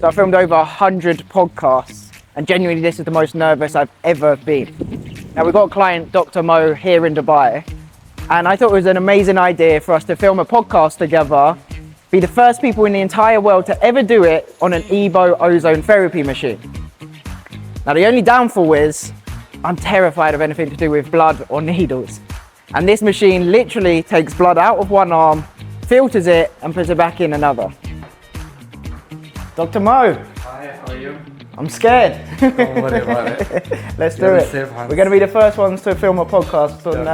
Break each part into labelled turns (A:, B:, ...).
A: So I filmed over 100 podcasts, and genuinely this is the most nervous I've ever been. Now we've got a client, Dr Mo, here in Dubai, and I thought it was an amazing idea for us to film a podcast together, be the first people in the entire world to ever do it on an EBOO ozone therapy machine. Now the only downfall is, I'm terrified of anything to do with blood or needles. And this machine literally takes blood out of one arm, filters it, and puts it back in another. Dr Mo.
B: Hi, how are you?
A: I'm scared.
B: Don't worry about it.
A: Let's do it. We're going to be the first ones to film a podcast on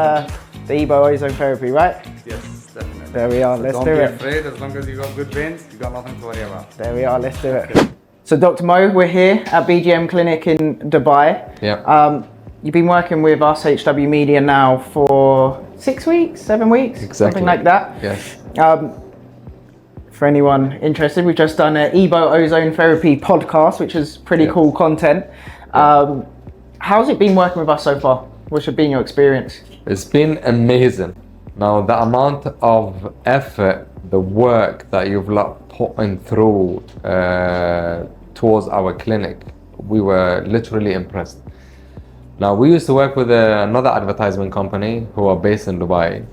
A: the EBOO ozone therapy, right?
B: Yes, definitely.
A: There we are, let's do it.
B: Don't be afraid, as long as you got good veins, you got nothing to worry about.
A: There we are, let's do it. Okay. So Dr Mo, we're here at BGM Clinic in Dubai.
B: Yeah.
A: You've been working with us, HW Media, now for 6 weeks, 7 weeks?
B: Exactly.
A: Something like that.
B: Yes.
A: For anyone interested, we've just done an EBOO ozone therapy podcast, which is pretty cool content. How's it been working with us so far? What's been your experience?
C: It's been amazing. Now, the amount of effort, the work that you've put in through towards our clinic, we were literally impressed. Now, we used to work with another advertisement company who are based in Dubai.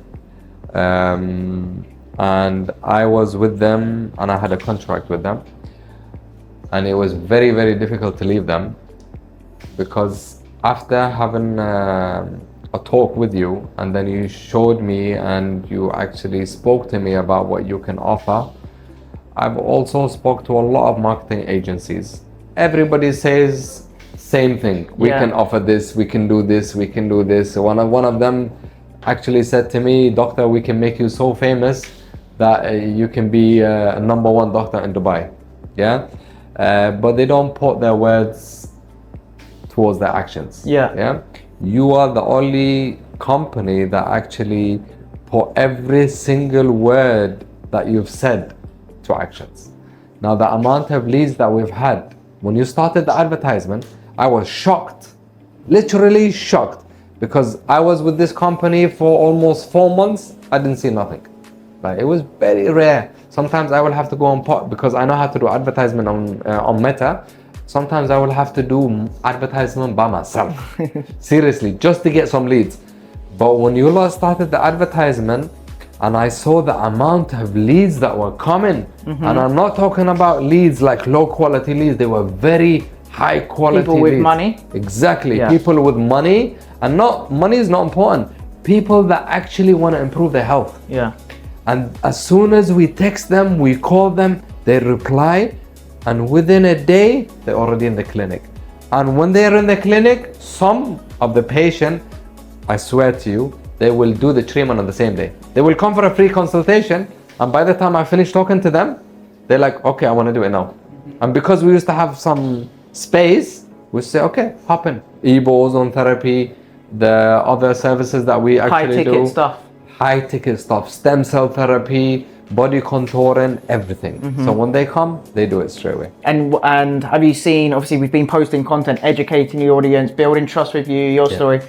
C: And I was with them and I had a contract with them. And it was very, very difficult to leave them, because after having a talk with you, and then you showed me and you actually spoke to me about what you can offer, I've also spoke to a lot of marketing agencies. Everybody says same thing. We can offer this, we can do this, we can do this. One of them actually said to me, "Doctor, we can make you so famous that you can be a #1 doctor in Dubai." Yeah, but they don't put their words towards their actions. Yeah, you are the only company that actually put every single word that you've said to actions. Now, the amount of leads that we've had, when you started the advertisement, I was shocked, literally shocked, because I was with this company for almost 4 months. I didn't see nothing. Like, it was very rare. Sometimes I will have to go on pot, because I know how to do advertisement on Meta. Sometimes I will have to do advertisement by myself. Seriously, just to get some leads. But when you lot started the advertisement, and I saw the amount of leads that were coming, and I'm not talking about leads like low quality leads, they were very high quality
A: people with
C: leads.
A: money.
C: Exactly, people with money, and not money is not important. People that actually want to improve their health.
A: Yeah.
C: And as soon as we text them, we call them, they reply, and within a day, they're already in the clinic. And when they're in the clinic, some of the patient, I swear to you, they will do the treatment on the same day. They will come for a free consultation, and by the time I finish talking to them, they're like, okay, I want to do it now. And because we used to have some space, we say, okay, hop in. EBOO ozone therapy, the other services that we actually do. High ticket stuff, stem cell therapy, body contouring, everything. So when they come, they do it straight away.
A: And have you seen, obviously we've been posting content, educating the audience, building trust with you, your story.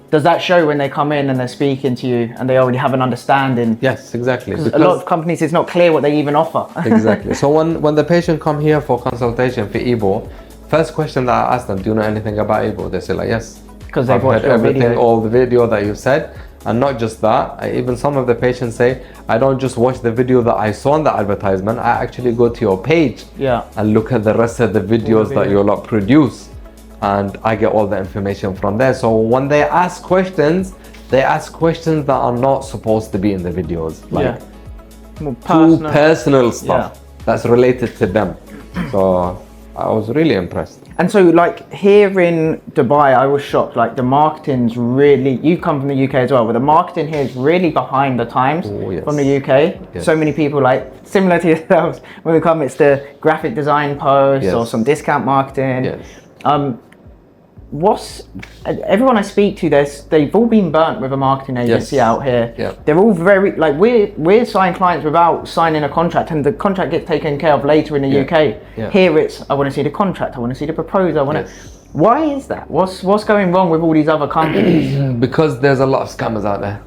A: Does that show when they come in and they're speaking to you and they already have an understanding?
C: Yes, exactly.
A: Because a lot of companies, it's not clear what they even offer.
C: Exactly. So when the patient come here for consultation for EBOO, first question that I ask them, do you know anything about EBOO? They say like, yes.
A: Because they've watched everything,
C: video. All the video that you said. And not just that, even some of the patients say, I don't just watch the video that I saw in the advertisement, I actually go to your page and look at the rest of the videos that you lot produce. And I get all the information from there. So when they ask questions that are not supposed to be in the videos. Like too personal stuff that's related to them. So I was really impressed.
A: And so like here in Dubai, I was shocked, like the marketing's really, you come from the UK as well, but the marketing here is really behind the times from the UK. So many people, like similar to yourselves, when we come, it's the graphic design posts or some discount marketing. Everyone I speak to, they've all been burnt with a marketing agency out here. They're all very, like we're signing clients without signing a contract, and the contract gets taken care of later in the UK. Here it's, I want to see the contract, I want to see the proposal, Why is that? What's going wrong with all these other companies?
C: Because there's a lot of scammers out there.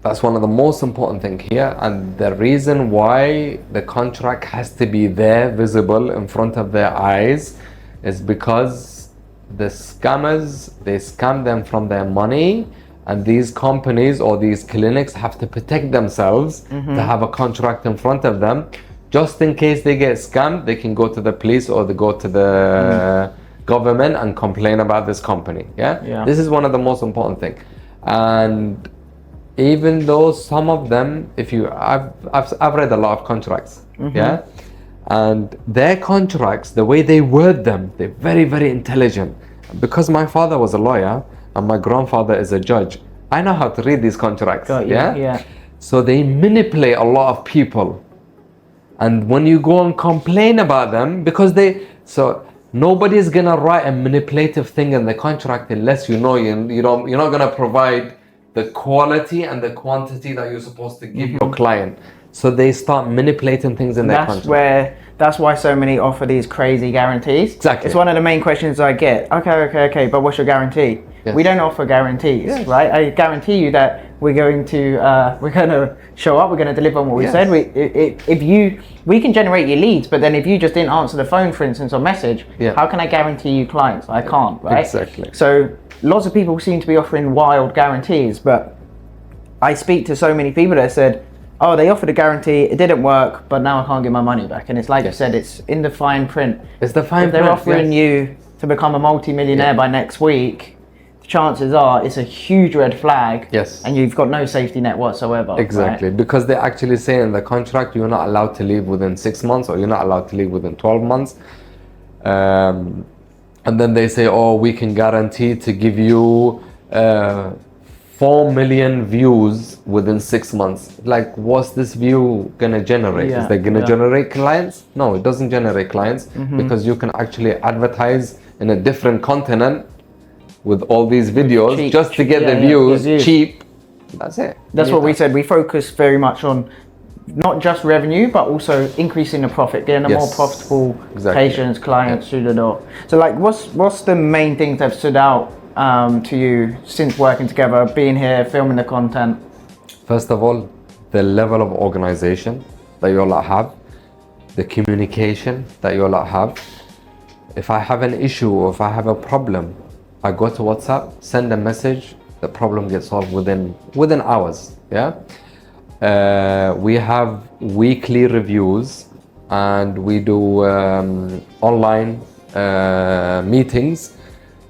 C: That's one of the most important things here, and the reason why the contract has to be there, visible in front of their eyes, is because the scammers, they scam them from their money, and these companies or these clinics have to protect themselves to have a contract in front of them, just in case they get scammed. They can go to the police or they go to the government and complain about this company.
A: Yeah.
C: This is one of the most important things. And even though some of them, I've read a lot of contracts, and their contracts, the way they word them, they're very, very intelligent. Because my father was a lawyer and my grandfather is a judge, I know how to read these contracts.
A: Yeah.
C: So they manipulate a lot of people, and when you go and complain about them, because nobody's gonna write a manipulative thing in the contract unless you're not gonna provide the quality and the quantity that you're supposed to give your client. So they start manipulating things in their contract.
A: That's why so many offer these crazy guarantees.
C: Exactly.
A: It's one of the main questions I get. Okay, but what's your guarantee?
C: Yes.
A: We don't offer guarantees, right? I guarantee you that we're going to show up, we're going to deliver on what we said. We can generate your leads, but then if you just didn't answer the phone, for instance, or message, how can I guarantee you clients? I can't, right?
C: Exactly.
A: So lots of people seem to be offering wild guarantees, but I speak to so many people that said, oh, they offered a guarantee, it didn't work, but now I can't get my money back. And it's like you said, it's in the fine print.
C: It's the fine
A: if they're
C: print,
A: offering you to become a multi-millionaire by next week, the chances are it's a huge red flag.
C: Yes.
A: And you've got no safety net whatsoever.
C: Exactly.
A: Right?
C: Because they actually say in the contract, you're not allowed to leave within 6 months, or you're not allowed to leave within 12 months. And then they say, oh, we can guarantee to give you 4 million views within 6 months. Like, what's this view gonna generate? Is that gonna generate clients? No, it doesn't generate clients, because you can actually advertise in a different continent with all these videos
A: cheap,
C: just to get the views cheap. That's it.
A: That's what we said. We focus very much on not just revenue, but also increasing the profit, getting a more profitable patients, clients through the door. So like, what's the main things that have stood out to you since working together, being here, filming the content?
C: First of all, the level of organization that you all have, the communication that you all have. If I have an issue or if I have a problem, I go to WhatsApp, send a message, the problem gets solved within hours. We have weekly reviews, and we do online meetings,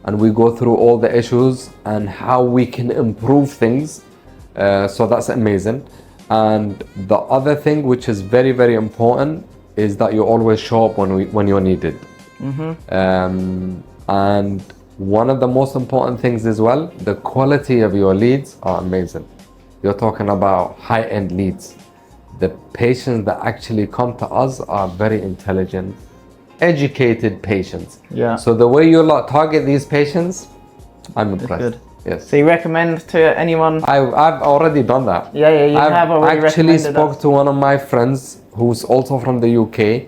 C: and we go through all the issues and how we can improve things. So that's amazing. And the other thing which is very, very important is that you always show up when you're needed. And one of the most important things as well, the quality of your leads are amazing. You're talking about high-end leads. The patients that actually come to us are very intelligent, educated patients. So the way you target these patients, I'm impressed.
A: Good.
C: Yes.
A: So you recommend to anyone?
C: I've already done that.
A: You have already
C: I've actually
A: recommended
C: spoke to one of my friends who's also from the UK,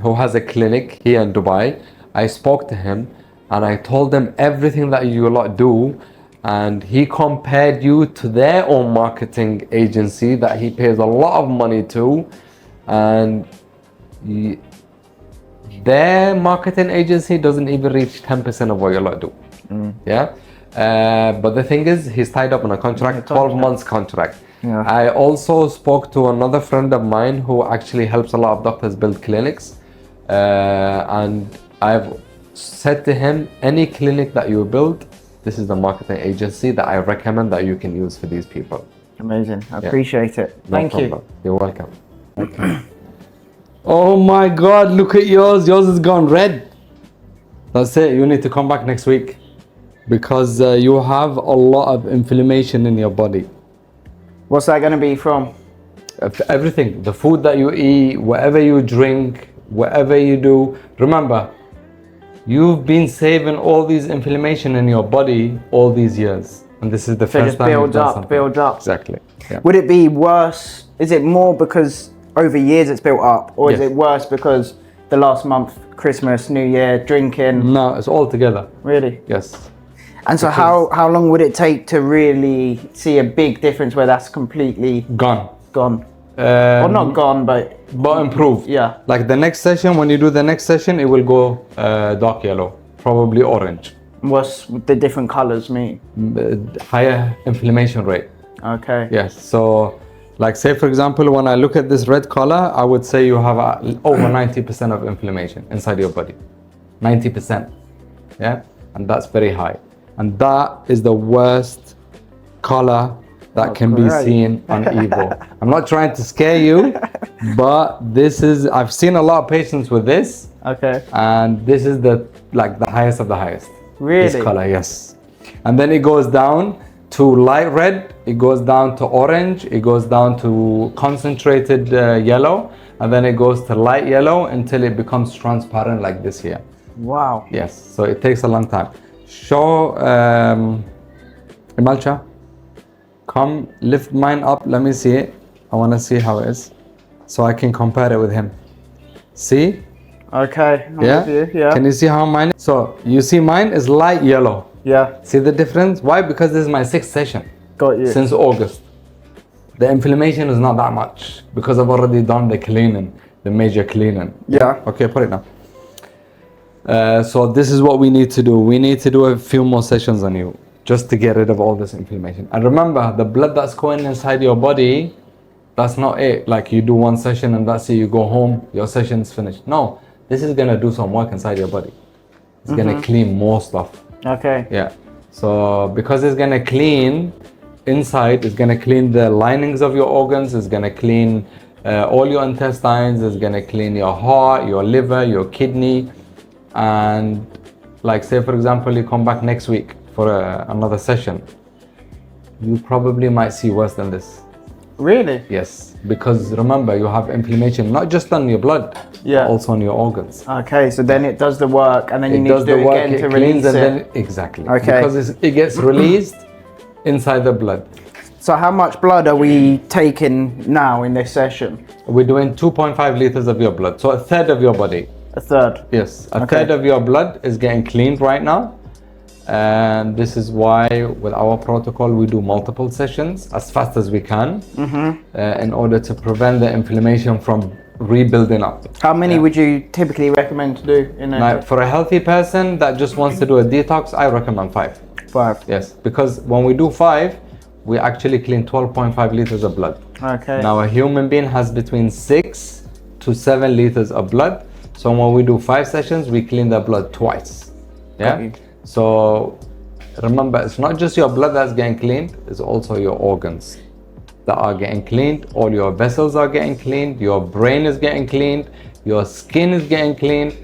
C: who has a clinic here in Dubai. I spoke to him and I told him everything that you lot do, and he compared you to their own marketing agency that he pays a lot of money to, and their marketing agency doesn't even reach 10% of what you lot do. But the thing is, he's tied up on a contract, 12 months contract. I also spoke to another friend of mine who actually helps a lot of doctors build clinics, and I've said to him, any clinic that you build, this is the marketing agency that I recommend that you can use for these people.
A: Amazing. I appreciate it. Thank you.
C: You're welcome.
D: Oh my God, look at yours. Yours has gone red. That's it. You need to come back next week because you have a lot of inflammation in your body.
A: What's that going to be from?
D: Everything. The food that you eat, whatever you drink, whatever you do. Remember, you've been saving all these inflammation in your body all these years. And this is the first time you've done something.
A: Build up.
C: Exactly.
A: Would it be worse? Is it more because over years it's built up? Or is it worse because the last month, Christmas, New Year, drinking?
D: No, it's all together.
A: Really?
D: Yes.
A: And so how long would it take to really see a big difference where that's completely
D: Gone.
A: gone? Or not gone, but
D: improved.
A: Yeah.
D: Like the next session, when you do the next session, it will go dark yellow, probably orange.
A: what's the different colors mean?
D: Higher inflammation rate.
A: Okay.
D: Yes. So, like say for example, when I look at this red color, I would say you have over 90% of inflammation inside your body. 90%. Yeah. And that's very high. And that is the worst color that can be seen on EBOO. I'm not trying to scare you, but this is, I've seen a lot of patients with this.
A: Okay.
D: And this is the highest of the highest.
A: Really?
D: This color, yes. And then it goes down to light red, it goes down to orange, it goes down to concentrated yellow, and then it goes to light yellow until it becomes transparent like this here.
A: Wow.
D: Yes, so it takes a long time. Show Imalcha, come lift mine up, let me see it. I want to see how it is, so I can compare it with him. See?
A: Okay. I'm
D: Yeah?
A: with you, yeah.
D: Can you see how mine is? So you see mine is light yellow.
A: Yeah.
D: See the difference? Why? Because this is my 6th session.
A: Got you.
D: Since August. The inflammation is not that much because I've already done the cleaning, the major cleaning.
A: Yeah.
D: Okay, put it down. So this is what we need to do. We need to do a few more sessions on you just to get rid of all this inflammation. And remember, the blood that's going inside your body, that's not it. Like you do one session and that's it, you go home, your session's finished. No, this is gonna do some work inside your body. It's gonna clean more stuff.
A: Okay.
D: Yeah. So because it's gonna clean inside, it's gonna clean the linings of your organs, it's gonna clean all your intestines, it's gonna clean your heart, your liver, your kidney. And like say for example, you come back next week for another session, you probably might see worse than this.
A: Really?
D: Yes, because remember, you have inflammation not just on your blood,
A: Yeah.
D: but also on your organs.
A: Okay, so then it does the work and then you
D: It
A: need
D: does
A: to do
D: the
A: it
D: work,
A: again
D: it
A: to
D: cleans,
A: release
D: and
A: it.
D: then exactly.
A: Okay.
D: Because it gets released inside the blood.
A: So how much blood are we taking now in this session?
D: We're doing 2.5 liters of your blood, so a third of your body.
A: A third.
D: Yes, a
A: Okay.
D: third of your blood is getting cleaned right now. And this is why with our protocol we do multiple sessions as fast as we can in order to prevent the inflammation from rebuilding up.
A: How many would you typically recommend to do in a
D: Now, for a healthy person that just wants to do a detox, I recommend 5.
A: 5?
D: Yes, because when we do 5, we actually clean 12.5 liters of blood.
A: Okay.
D: Now a human being has between 6 to 7 liters of blood. So when we do 5 sessions, we clean the blood twice.
A: Got
D: Yeah.
A: you.
D: So remember, it's not just your blood that's getting cleaned, it's also your organs that are getting cleaned. All your vessels are getting cleaned, your brain is getting cleaned, your skin is getting cleaned.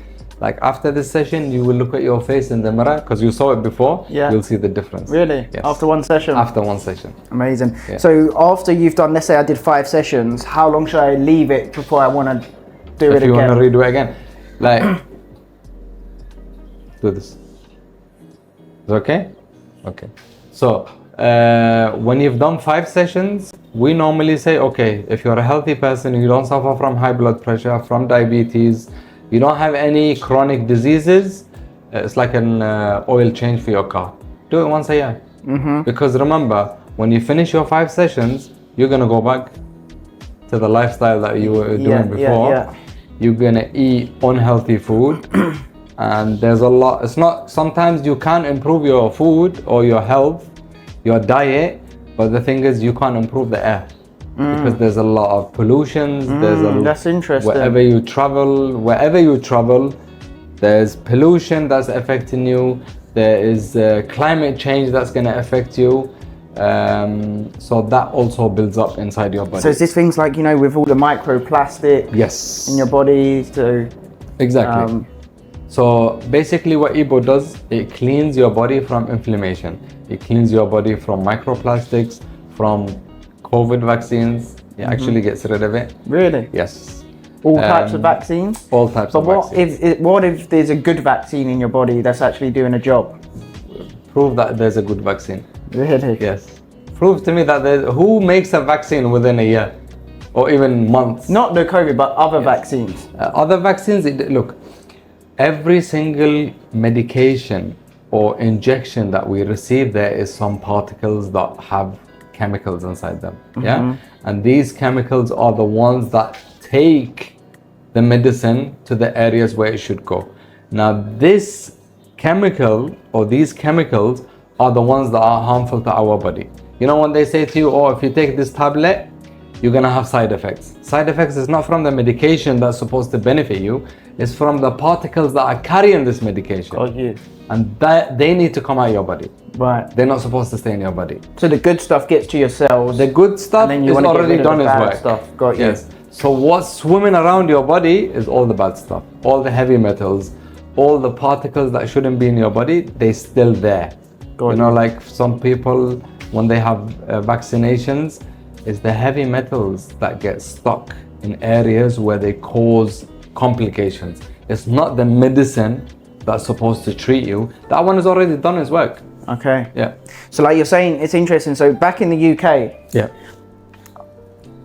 D: Like after this session, you will look at your face in the mirror because you saw it before.
A: Yeah.
D: You'll see the difference.
A: Really?
D: Yes.
A: After one session?
D: After one session.
A: Amazing.
D: Yeah.
A: So after you've done, let's say I did 5 sessions, how long should I leave it before I want to do
D: If
A: it
D: you
A: again?
D: want to redo it again, like do this. Is it okay? Okay. So when you've done 5 sessions, we normally say, okay, if you're a healthy person, you don't suffer from high blood pressure, from diabetes, you don't have any chronic diseases, it's like an oil change for your car. Do it once a year. Because remember, when you finish your 5 sessions, you're gonna go back to the lifestyle that you were doing before.
A: Yeah.
D: You're gonna eat unhealthy food. And there's a lot, it's not, sometimes you can improve your food or your health, your diet, but the thing is you can't improve the air because there's a lot of pollutions.
A: That's interesting.
D: Wherever you travel, there's pollution that's affecting you. There is climate change that's going to affect you. So that also builds up inside your body.
A: So is this things like, you know, with all the microplastic
D: Yes.
A: in your body to...
D: Exactly. So basically what EBOO does, it cleans your body from inflammation. It cleans your body from microplastics, from COVID vaccines. It actually gets rid of it.
A: Really?
D: Yes.
A: All types of vaccines?
D: All types
A: But
D: of
A: what
D: vaccines.
A: what if there's a good vaccine in your body that's actually doing a job?
D: Prove that there's a good vaccine.
A: Really?
D: Yes. Prove to me that who makes a vaccine within a year or even months?
A: Not the COVID, but other vaccines.
D: Other vaccines, look, every single medication or injection that we receive, there is some particles that have chemicals inside them. Yeah, and these chemicals are the ones that take the medicine to the areas where it should go. Now, this chemical or these chemicals are the ones that are harmful to our body. You know, when they say to you, oh, if you take this tablet, you're gonna have side effects. Side effects is not from the medication that's supposed to benefit you, it's from the particles that are carrying this medication.
A: Got you.
D: And that they need to come out of your body.
A: Right.
D: They're not supposed to stay in your body.
A: So the good stuff gets to your cells.
D: The good stuff
A: and then you
D: is
A: want to get
D: already
A: rid of
D: done
A: the
D: its
A: bad
D: work.
A: stuff. Got you.
D: Yes. So what's swimming around your body is all the bad stuff, all the heavy metals, all the particles that shouldn't be in your body, they're still there. You know, like some people, when they have vaccinations, it's the heavy metals that get stuck in areas where they cause complications. It's not the medicine that's supposed to treat you. That one has already done its work.
A: Okay.
D: Yeah.
A: So like you're saying, it's interesting. So back in the UK,
D: Yeah.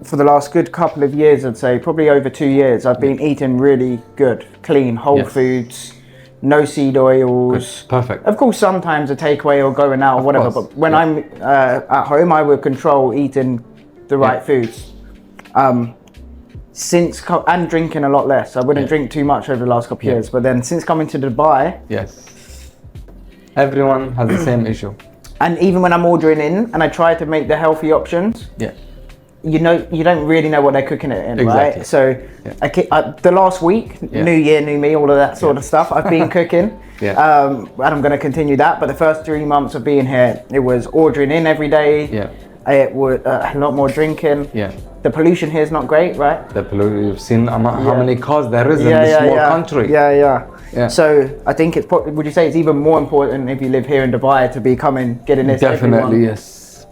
A: for the last good couple of years, I'd say probably over 2 years, I've been eating really good, clean, whole
D: Yes.
A: foods, no seed oils.
D: Perfect.
A: Of course, sometimes a takeaway or going out or whatever,
D: course,
A: but when
D: yeah.
A: I'm at home, I would control eating the right foods. And drinking a lot less. I wouldn't drink too much over the last couple of years, but then since coming to Dubai,
D: Yes. Everyone has the same issue.
A: and even when I'm ordering in and I try to make the healthy options,
D: Yeah.
A: you know, you don't really know what they're cooking it in,
D: Exactly.
A: right? So the last week,
D: Yeah.
A: new year, new me, all of that sort of stuff, I've been cooking.
D: Yeah.
A: And I'm going to continue that. But the first 3 months of being here, it was ordering in every day.
D: Yeah.
A: It was a lot more drinking.
D: Yeah.
A: The pollution here is not great, right?
D: The pollution, you've seen how
A: Yeah.
D: many cars there is in this small country.
A: Yeah. So I think it's, would you say it's even more important if you live here in Dubai to be getting this?
D: Definitely,
A: everyone?
D: yes.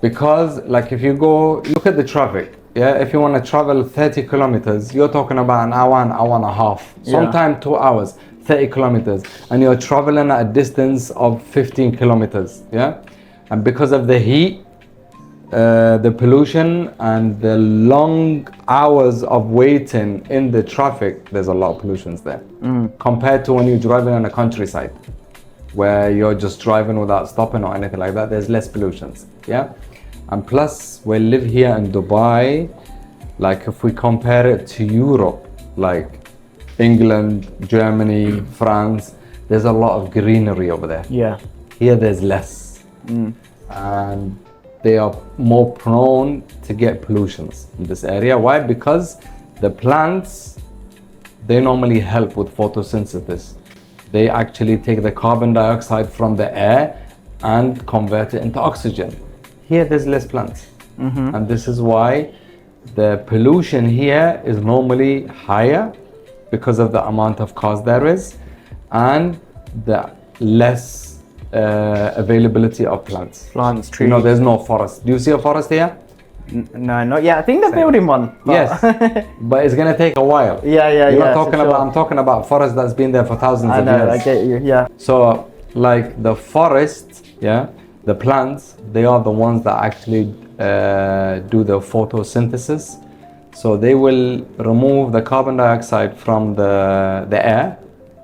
D: Because like if you go, look at the traffic. Yeah, if you want to travel 30 kilometers, you're talking about an hour and a half, sometimes 2 hours, 30 kilometers. And you're traveling at a distance of 15 kilometers, yeah? And because of the heat, the pollution and the long hours of waiting in the traffic, there's a lot of pollutions there. Compared to when you're driving on a countryside, where you're just driving without stopping or anything like that, there's less pollutions, yeah? And plus, we live here in Dubai, like if we compare it to Europe, like England, Germany, France, there's a lot of greenery over there.
A: Yeah.
D: Here there's less. And they are more prone to get pollutions in this area. Why? Because the plants, they normally help with photosynthesis. They actually take the carbon dioxide from the air and convert it into oxygen. Here there's less plants. And this is why the pollution here is normally higher because of the amount of cars there is and the less availability of plants.
A: Plants, trees.
D: You know, there's no forest. Do you see a forest here?
A: No, not yet. I think they're building one. But
D: Yes, but it's gonna take a while.
A: Yeah,
D: You're
A: yeah.
D: not talking about. I'm talking about forest that's been there for thousands
A: I
D: of
A: know,
D: years.
A: I get you. Yeah.
D: So, like the forest, yeah, the plants, they are the ones that actually do the photosynthesis. So they will remove the carbon dioxide from the air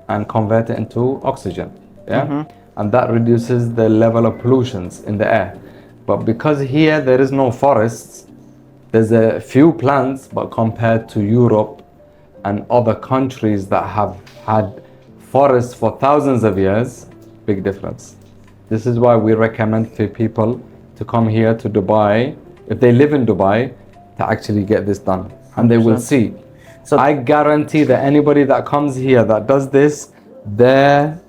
D: and convert it into oxygen. Yeah, and that reduces the level of pollutions in the air. But because here there is no forests, there's a few plants, but compared to Europe and other countries that have had forests for thousands of years, big difference. This is why we recommend to people to come here to Dubai, if they live in Dubai, to actually get this done. And they will see.
A: So
D: I guarantee that anybody that comes here that does this, their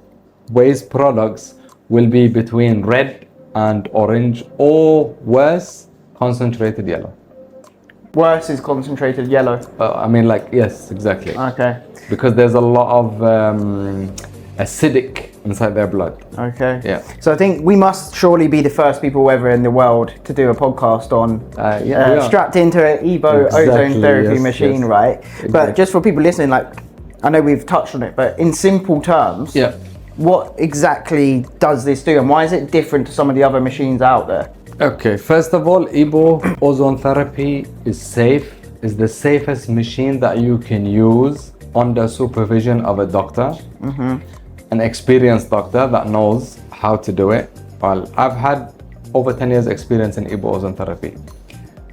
D: waste products will be between red and orange, or worse, concentrated yellow.
A: worse is concentrated yellow.
D: I mean, like, yes, exactly.
A: Okay.
D: Because there's a lot of acidic inside their blood.
A: Okay.
D: Yeah.
A: So I think we must surely be the first people ever in the world to do a podcast on
D: We are.
A: strapped into an EBOO
D: Exactly,
A: ozone therapy
D: yes,
A: machine,
D: yes.
A: right?
D: Exactly.
A: But just for people listening, like, I know we've touched on it, but in simple terms,
D: Yeah.
A: what exactly does this do, and why is it different to some of the other machines out there?
D: Okay, first of all, EBOO ozone therapy is safe. It's the safest machine that you can use under supervision of a doctor. an experienced doctor that knows how to do it. Well, I've had over 10 years experience in EBOO ozone therapy.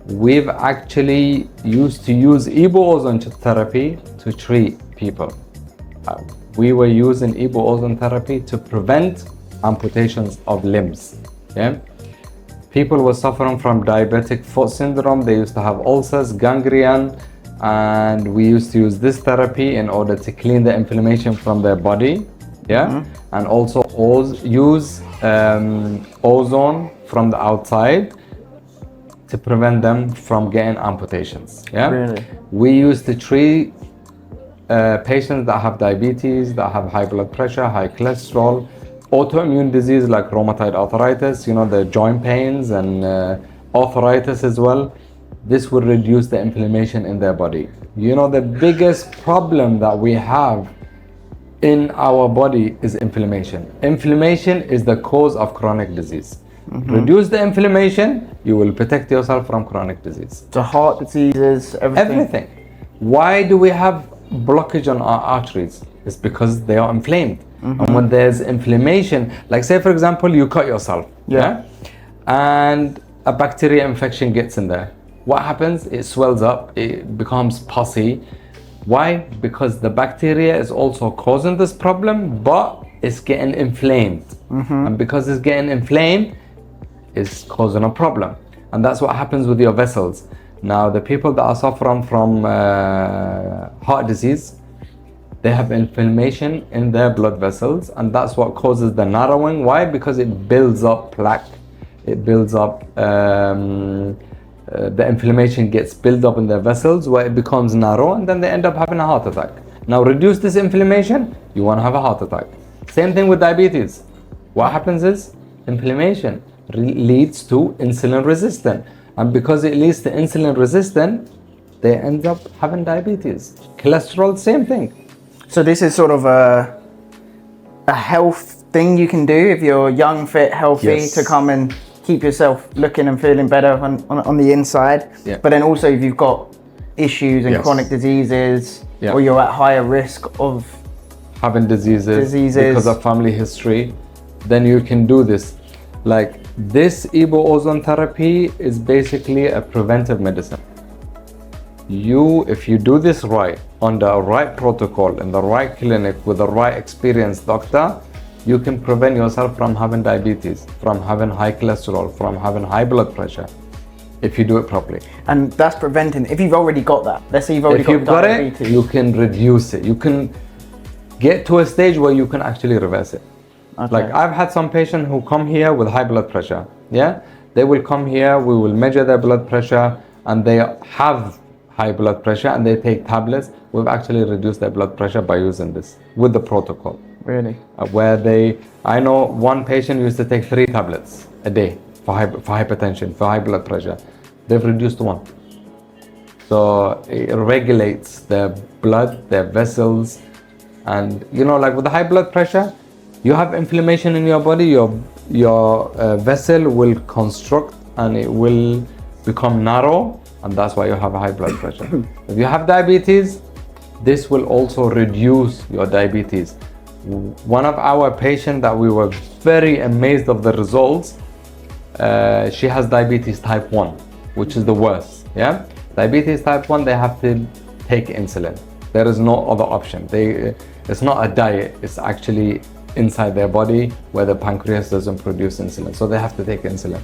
D: We've actually used to use EBOO ozone therapy to treat people. We were using EBOO ozone therapy to prevent amputations of limbs. Yeah? People were suffering from diabetic foot syndrome. They used to have ulcers, gangrene, and we used to use this therapy in order to clean the inflammation from their body. Yeah, and also use ozone from the outside to prevent them from getting amputations. Yeah,
A: Really?
D: we used to treat patients that have diabetes, that have high blood pressure, high cholesterol, autoimmune disease like rheumatoid arthritis, you know, the joint pains and arthritis as well. This will reduce the inflammation in their body. You know, the biggest problem that we have in our body is inflammation. Inflammation is the cause of chronic disease. Reduce the inflammation, you will protect yourself from chronic disease.
A: So heart diseases, everything.
D: Everything. Why do we have blockage on our arteries? It's because they are inflamed. And when there's inflammation, like say for example, you cut yourself,
A: Yeah.
D: and a bacteria infection gets in there. What happens? It swells up, it becomes pussy. Why? Because the bacteria is also causing this problem, but it's getting inflamed. And because it's getting inflamed, it's causing a problem. And that's what happens with your vessels. Now, the people that are suffering from heart disease, they have inflammation in their blood vessels, and that's what causes the narrowing. Why? Because it builds up plaque, it builds up the inflammation gets built up in their vessels where it becomes narrow, and then they end up having a heart attack. Now reduce this inflammation, you want to have a heart attack. Same thing with diabetes. What happens is inflammation leads to insulin resistance, and because it leads to insulin resistance, they end up having diabetes. Cholesterol, same thing.
A: So this is sort of a health thing you can do if you're young, fit, healthy,
D: Yes.
A: to come and keep yourself looking and feeling better on the inside.
D: Yeah.
A: But then also if you've got issues and
D: Yes.
A: chronic diseases,
D: Yeah.
A: or you're at higher risk of
D: Having diseases because of family history, then you can do this. Like this EBOO ozone therapy is basically a preventive medicine. If you do this right, under a right protocol, in the right clinic, with the right experienced doctor, you can prevent yourself from having diabetes, from having high cholesterol, from having high blood pressure, if you do it properly.
A: and that's preventing, if you've already got that, let's say you've already
D: If you've got
A: diabetes.
D: it, you can reduce it. You can get to a stage where you can actually reverse it.
A: Okay.
D: Like I've had some patients who come here with high blood pressure. Yeah, they will come here, we will measure their blood pressure, and they have high blood pressure and they take tablets. We've actually reduced their blood pressure by using this with the protocol.
A: Really?
D: I know one patient used to take 3 tablets a day for hypertension, for high blood pressure. They've reduced to 1. So it regulates their blood, their vessels, and you know, like with the high blood pressure, you have inflammation in your body, your vessel will constrict and it will become narrow, and that's why you have a high blood pressure. If you have diabetes, this will also reduce your diabetes. One of our patients that we were very amazed of the results, she has diabetes type 1, which is the worst. Yeah, diabetes type 1, they have to take insulin. There is no other option. It's not a diet, it's actually inside their body where the pancreas doesn't produce insulin, so they have to take insulin.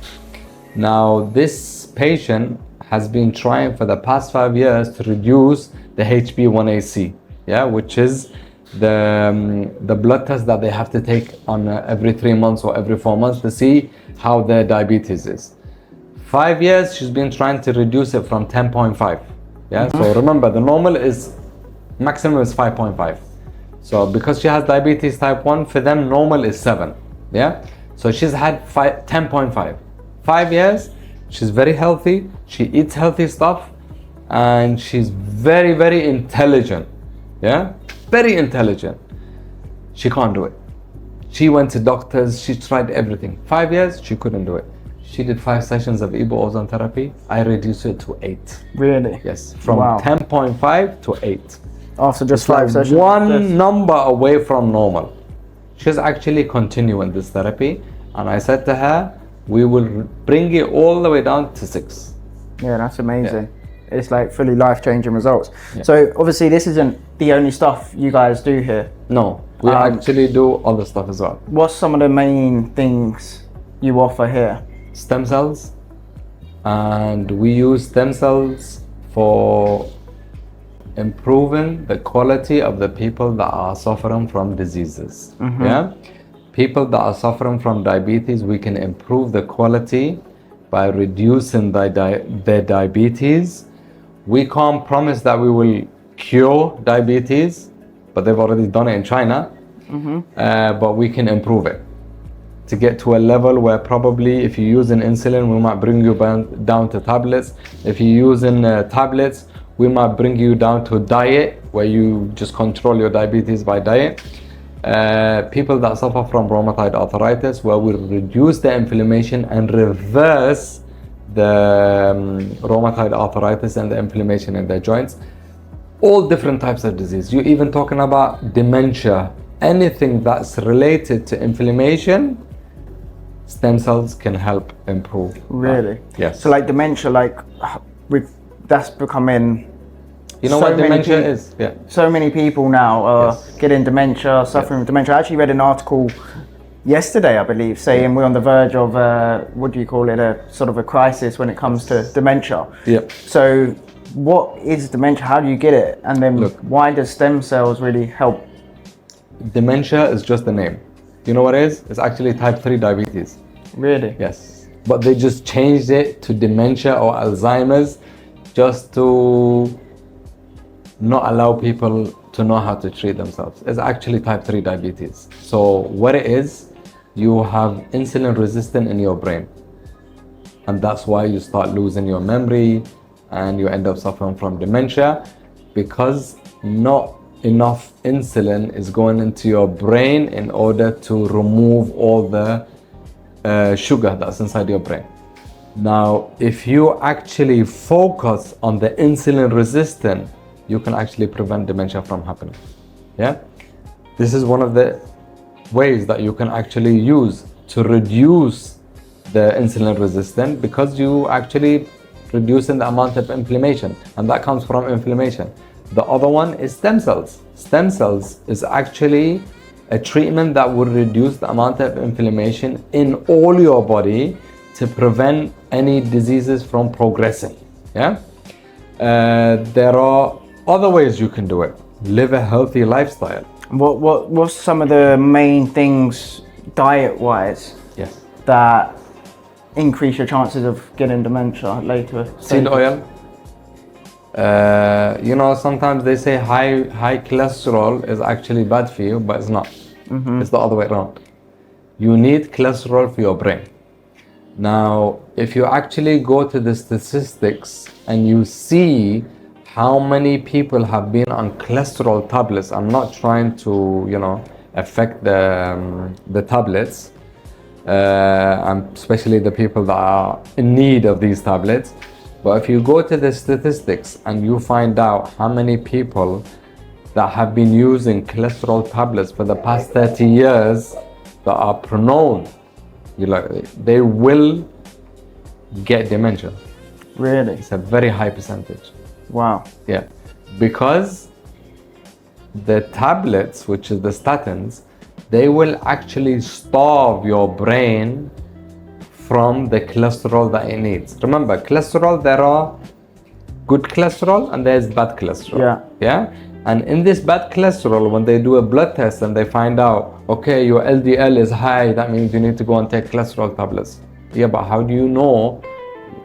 D: Now this patient has been trying for the past 5 years to reduce the HbA1c, yeah, which is the blood test that they have to take on every 3 months or every 4 months to see how their diabetes is. 5 years she's been trying to reduce it from 10.5. Yeah, so remember the normal is maximum is 5.5. So because she has diabetes type 1, for them normal is 7. Yeah, so she's had 10.5. 5 years, she's very healthy, she eats healthy stuff, and she's very, very intelligent. Yeah, very intelligent. She can't do it. She went to doctors, she tried everything. 5 years, she couldn't do it. She did 5 sessions of EBOO ozone therapy. I reduced it to 8.
A: Really?
D: Yes, from
A: Wow.
D: 10.5 to 8.
A: After just
D: It's
A: 5
D: like
A: sessions?
D: one number away from normal. She's actually continuing this therapy, and I said to her, we will bring it all the way down to 6.
A: Yeah, that's amazing. It's like fully life-changing results.
D: Yeah.
A: So obviously this isn't the only stuff you guys do here.
D: No, we actually do other stuff as well.
A: What's some of the main things you offer here?
D: Stem cells, and we use stem cells for improving the quality of the people that are suffering from diseases. Yeah, people that are suffering from diabetes, we can improve the quality by reducing their diabetes. We can't promise that we will cure diabetes, but they've already done it in China. But we can improve it to get to a level where probably if you're using insulin, we might bring you down to tablets. If you're using tablets, we might bring you down to diet, where you just control your diabetes by diet. People that suffer from rheumatoid arthritis, where we reduce the inflammation and reverse the rheumatoid arthritis and the inflammation in their joints. All different types of disease. You're even talking about dementia. Anything that's related to inflammation, stem cells can help improve.
A: Really?
D: Yes.
A: So like dementia, like that's becoming.
D: You know
A: so
D: what
A: many
D: dementia
A: peop-
D: is? Yeah.
A: So many people now are
D: Yes.
A: getting dementia, suffering with dementia. I actually read an article yesterday, I believe, saying we're on the verge of what do you call it? A sort of a crisis when it comes to dementia.
D: Yep.
A: So, what is dementia? How do you get it? And then,
D: Look.
A: why does stem cells really help?
D: Dementia is just a name. You know what it is? It's actually type 3 diabetes.
A: Really?
D: Yes. But they just changed it to dementia or Alzheimer's just to not allow people to know how to treat themselves. It's actually type 3 diabetes. So what it is, you have insulin resistance in your brain. And that's why you start losing your memory and you end up suffering from dementia, because not enough insulin is going into your brain in order to remove all the sugar that's inside your brain. Now, if you actually focus on the insulin resistance, you can actually prevent dementia from happening. Yeah, this is one of the ways that you can actually use to reduce the insulin resistance, because you actually reducing the amount of inflammation, and that comes from inflammation. The other one is stem cells. Stem cells is actually a treatment that will reduce the amount of inflammation in all your body to prevent any diseases from progressing. Yeah, there are other ways you can do it. Live a healthy lifestyle.
A: What's some of the main things diet-wise
D: Yes.
A: that increase your chances of getting dementia later?
D: Seed oil. You know, sometimes they say high cholesterol is actually bad for you, but it's not. It's the other way around. You need cholesterol for your brain. Now, if you actually go to the statistics and you see how many people have been on cholesterol tablets, I'm not trying to, you know, affect the tablets, and especially the people that are in need of these tablets. But if you go to the statistics and you find out how many people that have been using cholesterol tablets for the past 30 years that are prone, they will get dementia.
A: Really?
D: It's a very high percentage.
A: Wow.
D: Yeah, because the tablets, which is the statins, they will actually starve your brain from the cholesterol that it needs. Remember, cholesterol, there are good cholesterol and there's bad cholesterol.
A: Yeah.
D: Yeah. And in this bad cholesterol, when they do a blood test and they find out, okay, your LDL is high, that means you need to go and take cholesterol tablets. Yeah, but how do you know?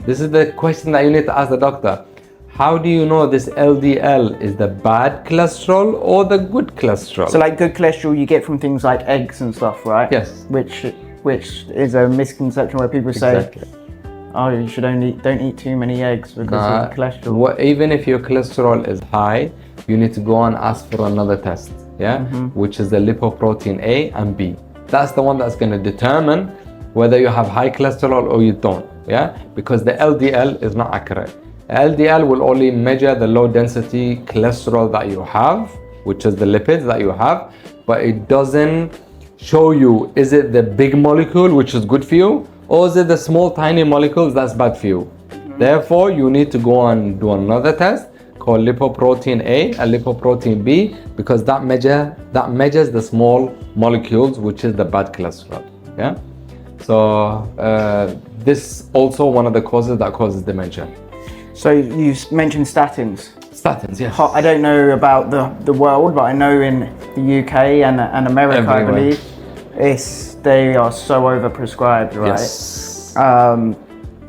D: This is the question that you need to ask the doctor. How do you know this LDL is the bad cholesterol or the good cholesterol?
A: So like good cholesterol you get from things like eggs and stuff, right?
D: Yes.
A: Which is a misconception where people say,
D: Exactly.
A: oh, you should don't eat too many eggs because of cholesterol.
D: Even if your cholesterol is high, you need to go and ask for another test, yeah, which is the lipoprotein A and B. That's the one that's going to determine whether you have high cholesterol or you don't, yeah, because the LDL is not accurate. LDL will only measure the low density cholesterol that you have, which is the lipids that you have, but it doesn't show you, is it the big molecule which is good for you, or is it the small tiny molecules that's bad for you? Therefore, you need to go and do another test called lipoprotein A and lipoprotein B, because that measures the small molecules, which is the bad cholesterol. Yeah. So this also one of the causes that causes dementia.
A: So you mentioned statins.
D: Statins, yes.
A: I don't know about the world, but I know in the UK and America, I
D: Everywhere.
A: believe, they are so overprescribed, right?
D: Yes.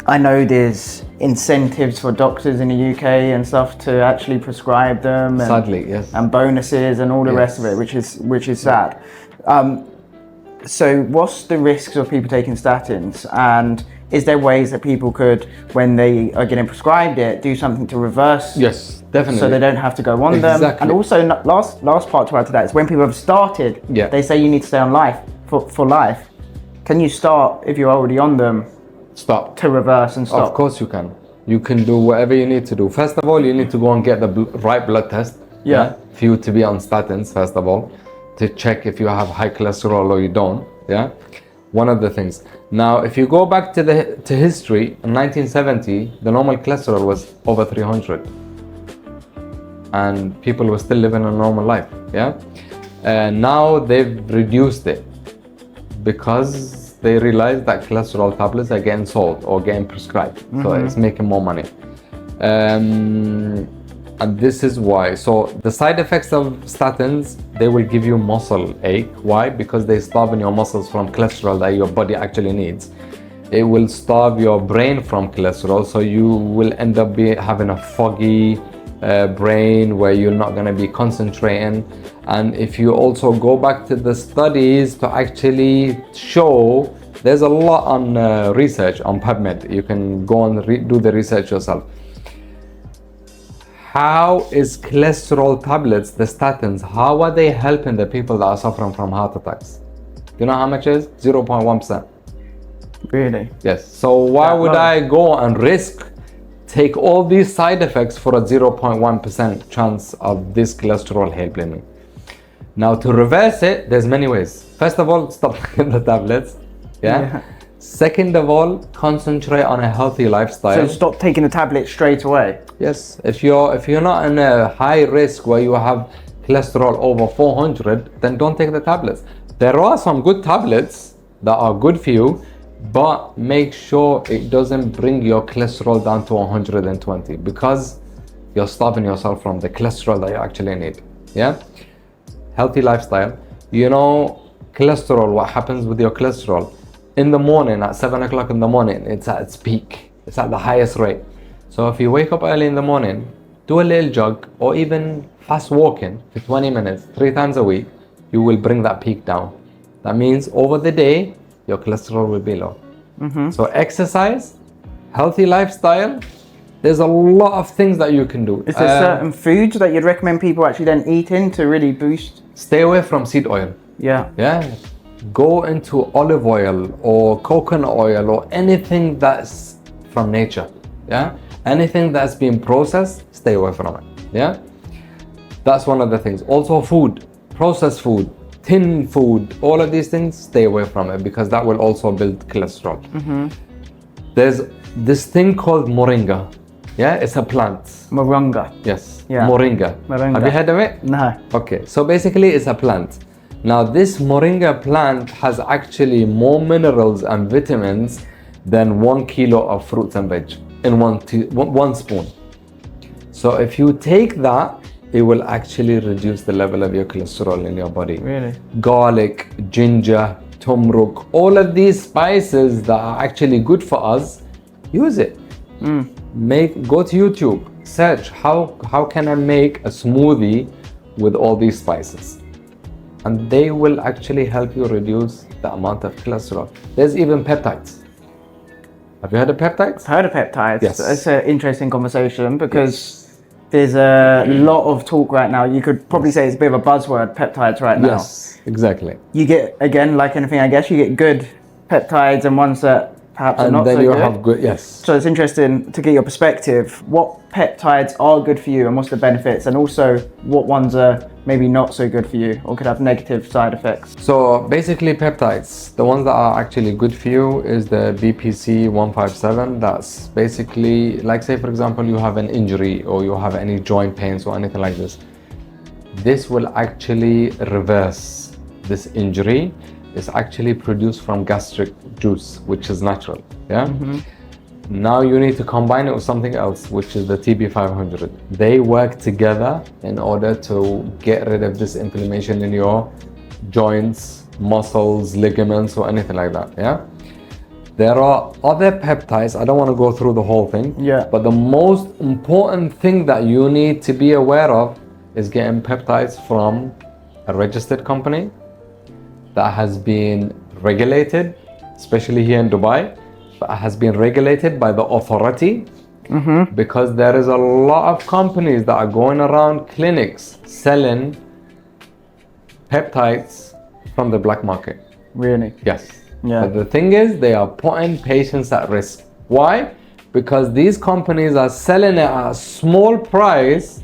A: I know there's incentives for doctors in the UK and stuff to actually prescribe them, and,
D: Sadly, yes.
A: and bonuses and all the rest of it, which is sad. So what's the risks of people taking statins, and is there ways that people could, when they are getting prescribed it, do something to reverse?
D: Yes, definitely.
A: So they don't have to go on them.
D: Exactly.
A: And also, last part to add to that is when people have started,
D: Yeah.
A: they say you need to stay on life for life. Can you start if you're already on them
D: Stop.
A: to reverse and stop?
D: Of course you can. You can do whatever you need to do. First of all, you need to go and get the right blood test.
A: Yeah.
D: For you to be on statins, first of all, to check if you have high cholesterol or you don't. Yeah. One of the things. Now, if you go back to history, in 1970, the normal cholesterol was over 300, and people were still living a normal life. Yeah. Now they've reduced it because they realized that cholesterol tablets are getting sold or getting prescribed, so it's making more money. And this is why. So the side effects of statins, they will give you muscle ache. Why? Because they starve your muscles from cholesterol that your body actually needs. It will starve your brain from cholesterol, so you will end up having a foggy brain where you're not going to be concentrating. And if you also go back to the studies to actually show, there's a lot on research on PubMed. You can go and do the research yourself. How is cholesterol tablets, the statins, how are they helping the people that are suffering from heart attacks? You know how much it is? 0.1%.
A: Really?
D: Yes. So why would I go and take all these side effects for a 0.1% chance of this cholesterol helping me? Now, to reverse it, there's many ways. First of all, stop taking the tablets. Yeah. Second of all, concentrate on a healthy lifestyle.
A: So stop taking the tablet straight away.
D: Yes. If you're not in a high risk where you have cholesterol over 400, then don't take the tablets. There are some good tablets that are good for you, but make sure it doesn't bring your cholesterol down to 120, because you're starving yourself from the cholesterol that you actually need. Yeah. Healthy lifestyle. You know, cholesterol, what happens with your cholesterol? In the morning, at 7 o'clock in the morning, it's at its peak. It's at the highest rate. So if you wake up early in the morning, do a little jog or even fast walking for 20 minutes, 3 times a week, you will bring that peak down. That means over the day, your cholesterol will be low. So exercise, healthy lifestyle, there's a lot of things that you can do.
A: Is there certain foods that you'd recommend people actually then eating to really boost?
D: Stay away from seed oil.
A: Yeah.
D: Yeah. Go into olive oil or coconut oil or anything that's from nature. Yeah. Anything that's been processed, stay away from it. Yeah. That's one of the things. Also food, processed food, tin food, all of these things, stay away from it, because that will also build cholesterol. There's this thing called moringa. Yeah, it's a plant.
A: Moringa.
D: Yes.
A: Yeah.
D: Moringa.
A: Moringa.
D: Have you heard of it?
A: No.
D: Okay, so basically it's a plant. Now this moringa plant has actually more minerals and vitamins than 1 kilo of fruits and veg in one spoon. So if you take that, it will actually reduce the level of your cholesterol in your body.
A: Really?
D: Garlic, ginger, turmeric, all of these spices that are actually good for us, use it. Go to YouTube, search how can I make a smoothie with all these spices, and they will actually help you reduce the amount of cholesterol. There's even peptides. Have you heard of peptides?
A: I've heard of peptides.
D: Yes.
A: It's an interesting conversation because there's a lot of talk right now. You could probably say it's a bit of a buzzword, peptides right now.
D: Yes, exactly.
A: You get, again, like anything, I guess, you get good peptides and ones that perhaps are
D: and
A: not
D: then
A: so
D: you
A: good.
D: have good, yes.
A: So it's interesting to get your perspective. What peptides are good for you and what's the benefits? And also what ones are maybe not so good for you or could have negative side effects?
C: So basically peptides, the ones that are actually good for you is the BPC 157. That's basically like, say for example, you have an injury or you have any joint pains or anything like this. This will actually reverse this injury. It's actually produced from gastric juice, which is natural. Yeah. Now you need to combine it with something else, which is the TB500. They work together in order to get rid of this inflammation in your joints, muscles, ligaments, or anything like that. Yeah. There are other peptides. I don't want to go through the whole thing.
A: Yeah.
C: But the most important thing that you need to be aware of is getting peptides from a registered company that has been regulated, especially here in Dubai, but has been regulated by the authority, because there is a lot of companies that are going around clinics selling peptides from the black market.
A: Really?
C: Yes.
A: Yeah.
C: But the thing is, they are putting patients at risk. Why? Because these companies are selling it at a small price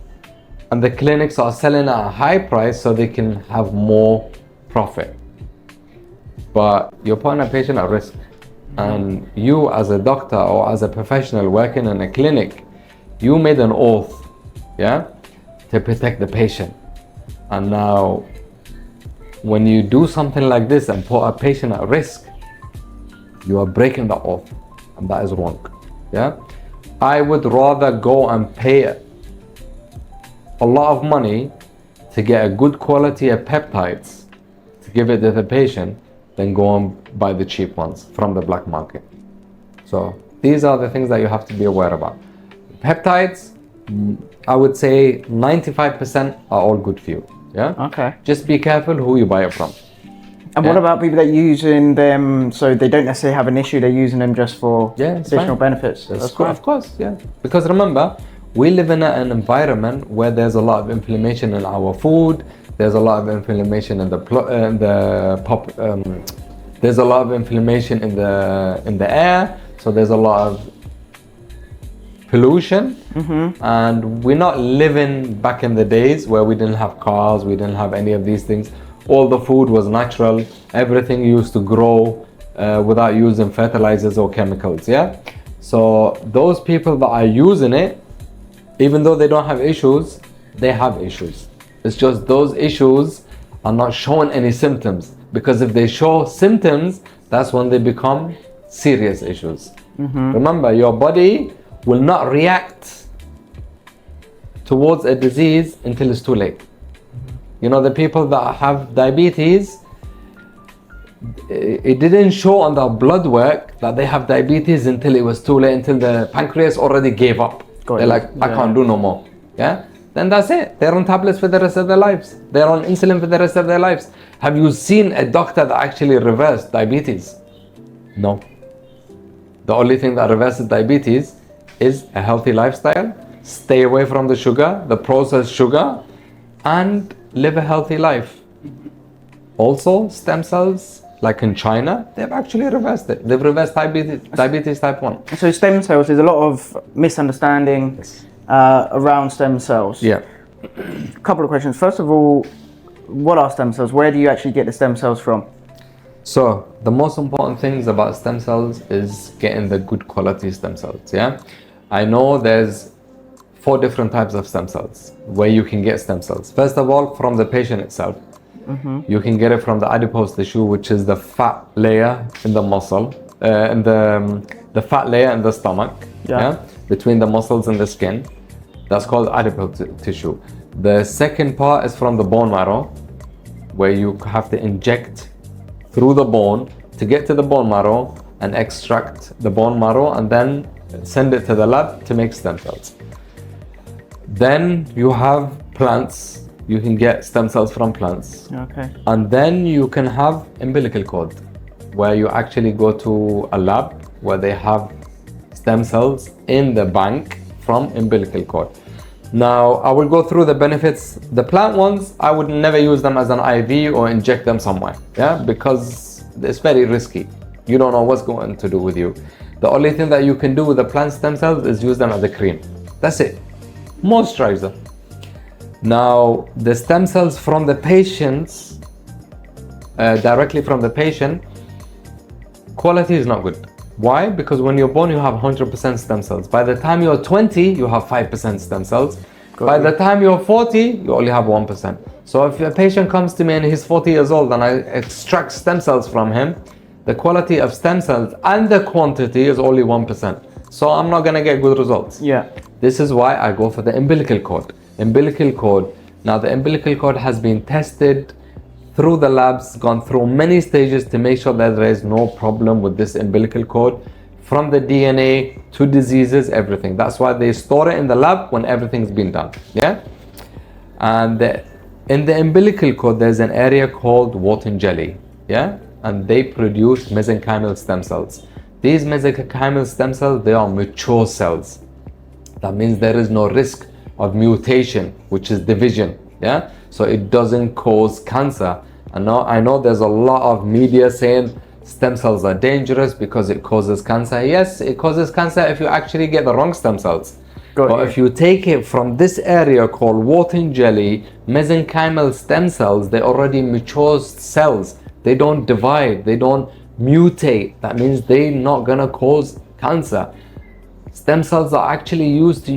C: and the clinics are selling at a high price so they can have more profit. But you're putting a patient at risk. And you as a doctor or as a professional working in a clinic, you made an oath, yeah, to protect the patient. And now, when you do something like this and put a patient at risk, you are breaking that oath, and that is wrong, yeah. I would rather go and pay a lot of money to get a good quality of peptides to give it to the patient than go and buy the cheap ones from the black market. So these are the things that you have to be aware about. Peptides, I would say 95% are all good for you. Yeah.
A: Okay.
C: Just be careful who you buy it from.
A: And what about people that are using them so they don't necessarily have an issue, they're using them just for
C: it's
A: additional
C: fine.
A: benefits?
C: That's cool. Of course, yeah. Because remember, we live in an environment where there's a lot of inflammation in our food. There's a lot of inflammation in there's a lot of inflammation in the air. So there's a lot of pollution, and we're not living back in the days where we didn't have cars, we didn't have any of these things. All the food was natural. Everything used to grow without using fertilizers or chemicals. Yeah. So those people that are using it, even though they don't have issues, they have issues. It's just those issues are not showing any symptoms, because if they show symptoms, that's when they become serious issues. Remember, your body will not react towards a disease until it's too late. You know, the people that have diabetes, it didn't show on their blood work that they have diabetes until it was too late, until the pancreas already gave up. They're like, I can't do no more. Yeah? Then that's it. They're on tablets for the rest of their lives. They're on insulin for the rest of their lives. Have you seen a doctor that actually reversed diabetes? No. The only thing that reverses diabetes is a healthy lifestyle, stay away from the sugar, the processed sugar, and live a healthy life. Also, stem cells, like in China, they've actually reversed it. They've reversed diabetes type 1.
A: So stem cells, there's a lot of misunderstanding around stem cells.
C: Yeah.
A: A couple of questions. First of all, what are stem cells? Where do you actually get the stem cells from?
C: So the most important things about stem cells is getting the good quality stem cells. Yeah. I know there's 4 different types of stem cells where you can get stem cells. First of all, from the patient itself. You can get it from the adipose tissue, which is the fat layer in the muscle, in the fat layer in the stomach, between the muscles and the skin. That's called adipose tissue. The second part is from the bone marrow, where you have to inject through the bone to get to the bone marrow and extract the bone marrow and then send it to the lab to make stem cells. Then you have plants. You can get stem cells from plants.
A: Okay.
C: And then you can have umbilical cord, where you actually go to a lab where they have stem cells in the bank from umbilical cord. Now, I will go through the benefits. The plant ones, I would never use them as an IV or inject them somewhere, because it's very risky. You don't know what's going to do with you. The only thing that you can do with the plant stem cells is use them as a cream. That's it. Moisturizer. Now, the stem cells from the patients, directly from the patient, quality is not good. Why? Because when you're born, you have 100% stem cells. By the time you're 20, you have 5% stem cells. By the time you're 40, you only have 1%. So if a patient comes to me and he's 40 years old and I extract stem cells from him, the quality of stem cells and the quantity is only 1%. So I'm not gonna get good results.
A: Yeah.
C: This is why I go for the umbilical cord. Umbilical cord. Now the umbilical cord has been tested through the labs, gone through many stages to make sure that there is no problem with this umbilical cord, from the DNA to diseases, everything. That's why they store it in the lab when everything's been done. Yeah. And in the umbilical cord, there's an area called Wharton jelly. Yeah. And they produce mesenchymal stem cells. These mesenchymal stem cells, they are mature cells. That means there is no risk of mutation, which is division. Yeah. So it doesn't cause cancer. I know there's a lot of media saying stem cells are dangerous because it causes cancer. Yes, it causes cancer if you actually get the wrong stem cells. But if you take it from this area called Wharton jelly, mesenchymal stem cells, they're already mature cells. They don't divide, they don't mutate. That means they're not gonna cause cancer. Stem cells are actually used to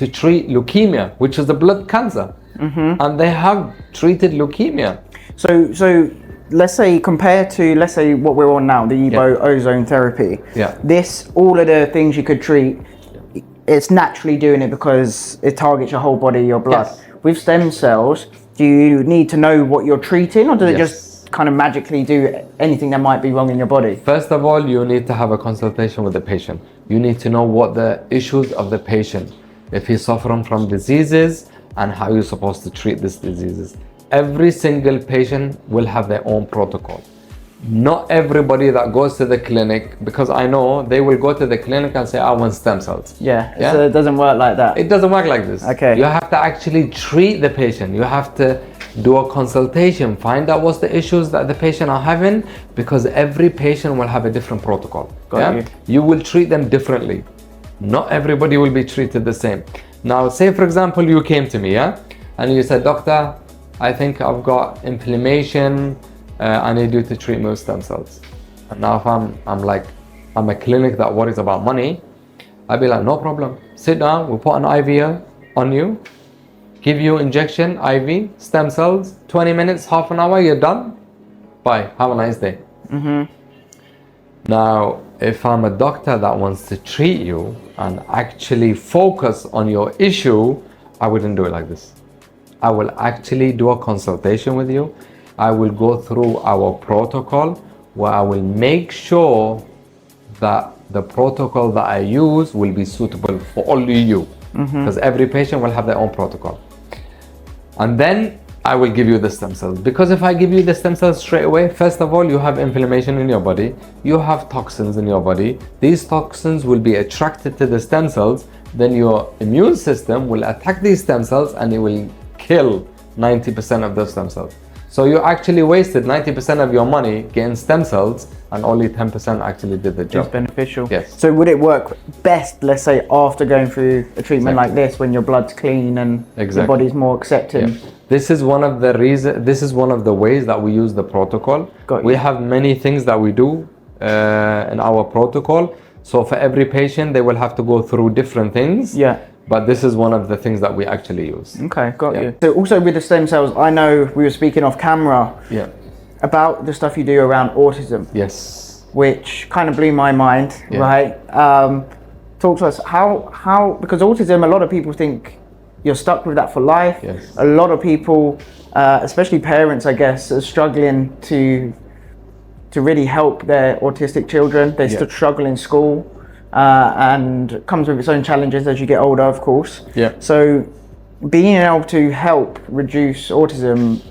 C: treat leukemia, which is a blood cancer. And they have treated leukemia.
A: So let's say compared to, let's say what we're on now, the EBOO ozone therapy.
C: Yeah.
A: This, all of the things you could treat, it's naturally doing it because it targets your whole body, your blood.
C: Yes.
A: With stem cells, do you need to know what you're treating, or does it just kind of magically do anything that might be wrong in your body?
C: First of all, you need to have a consultation with the patient. You need to know what the issues of the patient, if he's suffering from diseases and how you're supposed to treat these diseases. Every single patient will have their own protocol. Not everybody that goes to the clinic, because I know they will go to the clinic and say, I want stem cells.
A: Yeah, so it doesn't work like that.
C: It doesn't work like this.
A: Okay.
C: You have to actually treat the patient. You have to do a consultation, find out what's the issues that the patient are having, because every patient will have a different protocol.
A: Got you.
C: You will treat them differently. Not everybody will be treated the same. Now, say for example, you came to me, and you said, doctor, I think I've got inflammation, I need you to treat me with stem cells. And now if I'm a clinic that worries about money, I'd be like, no problem. Sit down, we'll put an IV on you, give you injection, IV, stem cells, 20 minutes, half an hour, you're done. Bye, have a nice day. Now, if I'm a doctor that wants to treat you and actually focus on your issue, I wouldn't do it like this. I will actually do a consultation with you. I will go through our protocol where I will make sure that the protocol that I use will be suitable for only you. Because every patient will have their own protocol. And then I will give you the stem cells. Because if I give you the stem cells straight away, first of all, you have inflammation in your body. You have toxins in your body. These toxins will be attracted to the stem cells. Then your immune system will attack these stem cells and it will kill 90% of those stem cells. So you actually wasted 90% of your money getting stem cells and only 10% actually did the job.
A: It's beneficial.
C: Yes.
A: So would it work best, let's say, after going through a treatment like this, when your blood's clean and your body's more accepting?
C: This is one of the ways that we use the protocol. We have many things that we do in our protocol. So for every patient, they will have to go through different things.
A: Yeah.
C: But this is one of the things that we actually use.
A: Okay, got you. So also with the stem cells, I know we were speaking off camera about the stuff you do around autism.
C: Yes.
A: Which kind of blew my mind, right? Talk to us, how, because autism, a lot of people think you're stuck with that for life.
C: Yes.
A: A lot of people, especially parents, I guess, are struggling to really help their autistic children. They still struggle in school. And comes with its own challenges as you get older, of course.
C: Yeah.
A: So being able to help reduce autism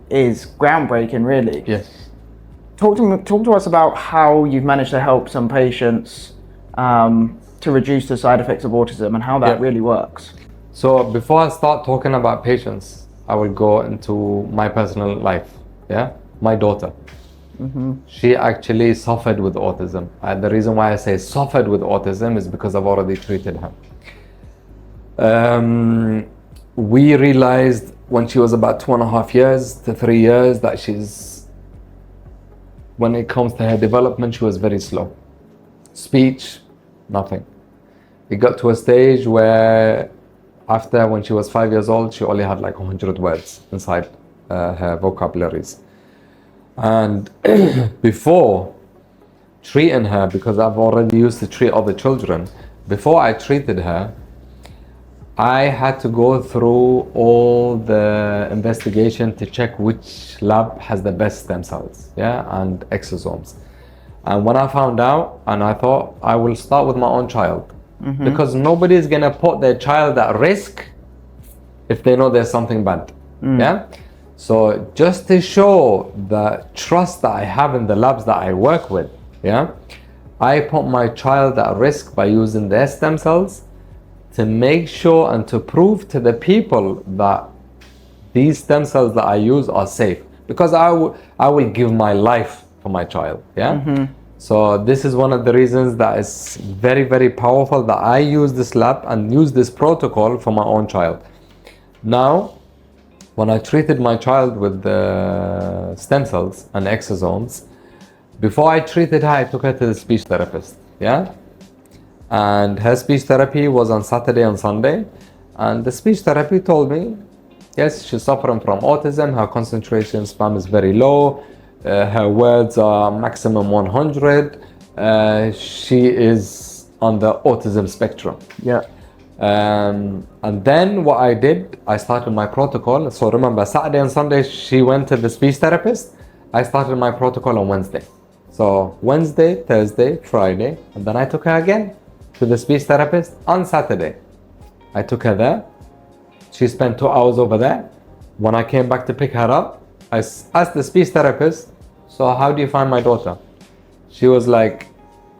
A: is groundbreaking, really.
C: Yes.
A: Talk to us about how you've managed to help some patients to reduce the side effects of autism and how that really works.
C: So before I start talking about patients, I will go into my personal life. My daughter. She actually suffered with autism. And the reason why I say suffered with autism is because I've already treated her. We realized when she was about 2.5 years to 3 years that when it comes to her development, she was very slow. Speech, nothing. It got to a stage where when she was 5 years old, she only had like 100 words inside her vocabularies. And before treating her, because I've already used to treat other children, before I treated her, I had to go through all the investigation to check which lab has the best stem cells, and exosomes. And when I found out, and I thought I will start with my own child, because nobody is gonna put their child at risk if they know there's something bad, So just to show the trust that I have in the labs that I work with, I put my child at risk by using their stem cells to make sure and to prove to the people that these stem cells that I use are safe, because I will give my life for my child. So this is one of the reasons that is very, very powerful, that I use this lab and use this protocol for my own child. Now, when I treated my child with the stem cells and exosomes, before I treated her, I took her to the speech therapist. And her speech therapy was on Saturday and Sunday. And the speech therapy told me, yes, she's suffering from autism. Her concentration span is very low. Her words are maximum 100. She is on the autism spectrum. And then what I did, I started my protocol. So remember, Saturday and Sunday, she went to the speech therapist. I started my protocol on Wednesday. So Wednesday, Thursday, Friday, and then I took her again to the speech therapist on Saturday. I took her there. She spent 2 hours over there. When I came back to pick her up, I asked the speech therapist, so how do you find my daughter? She was like,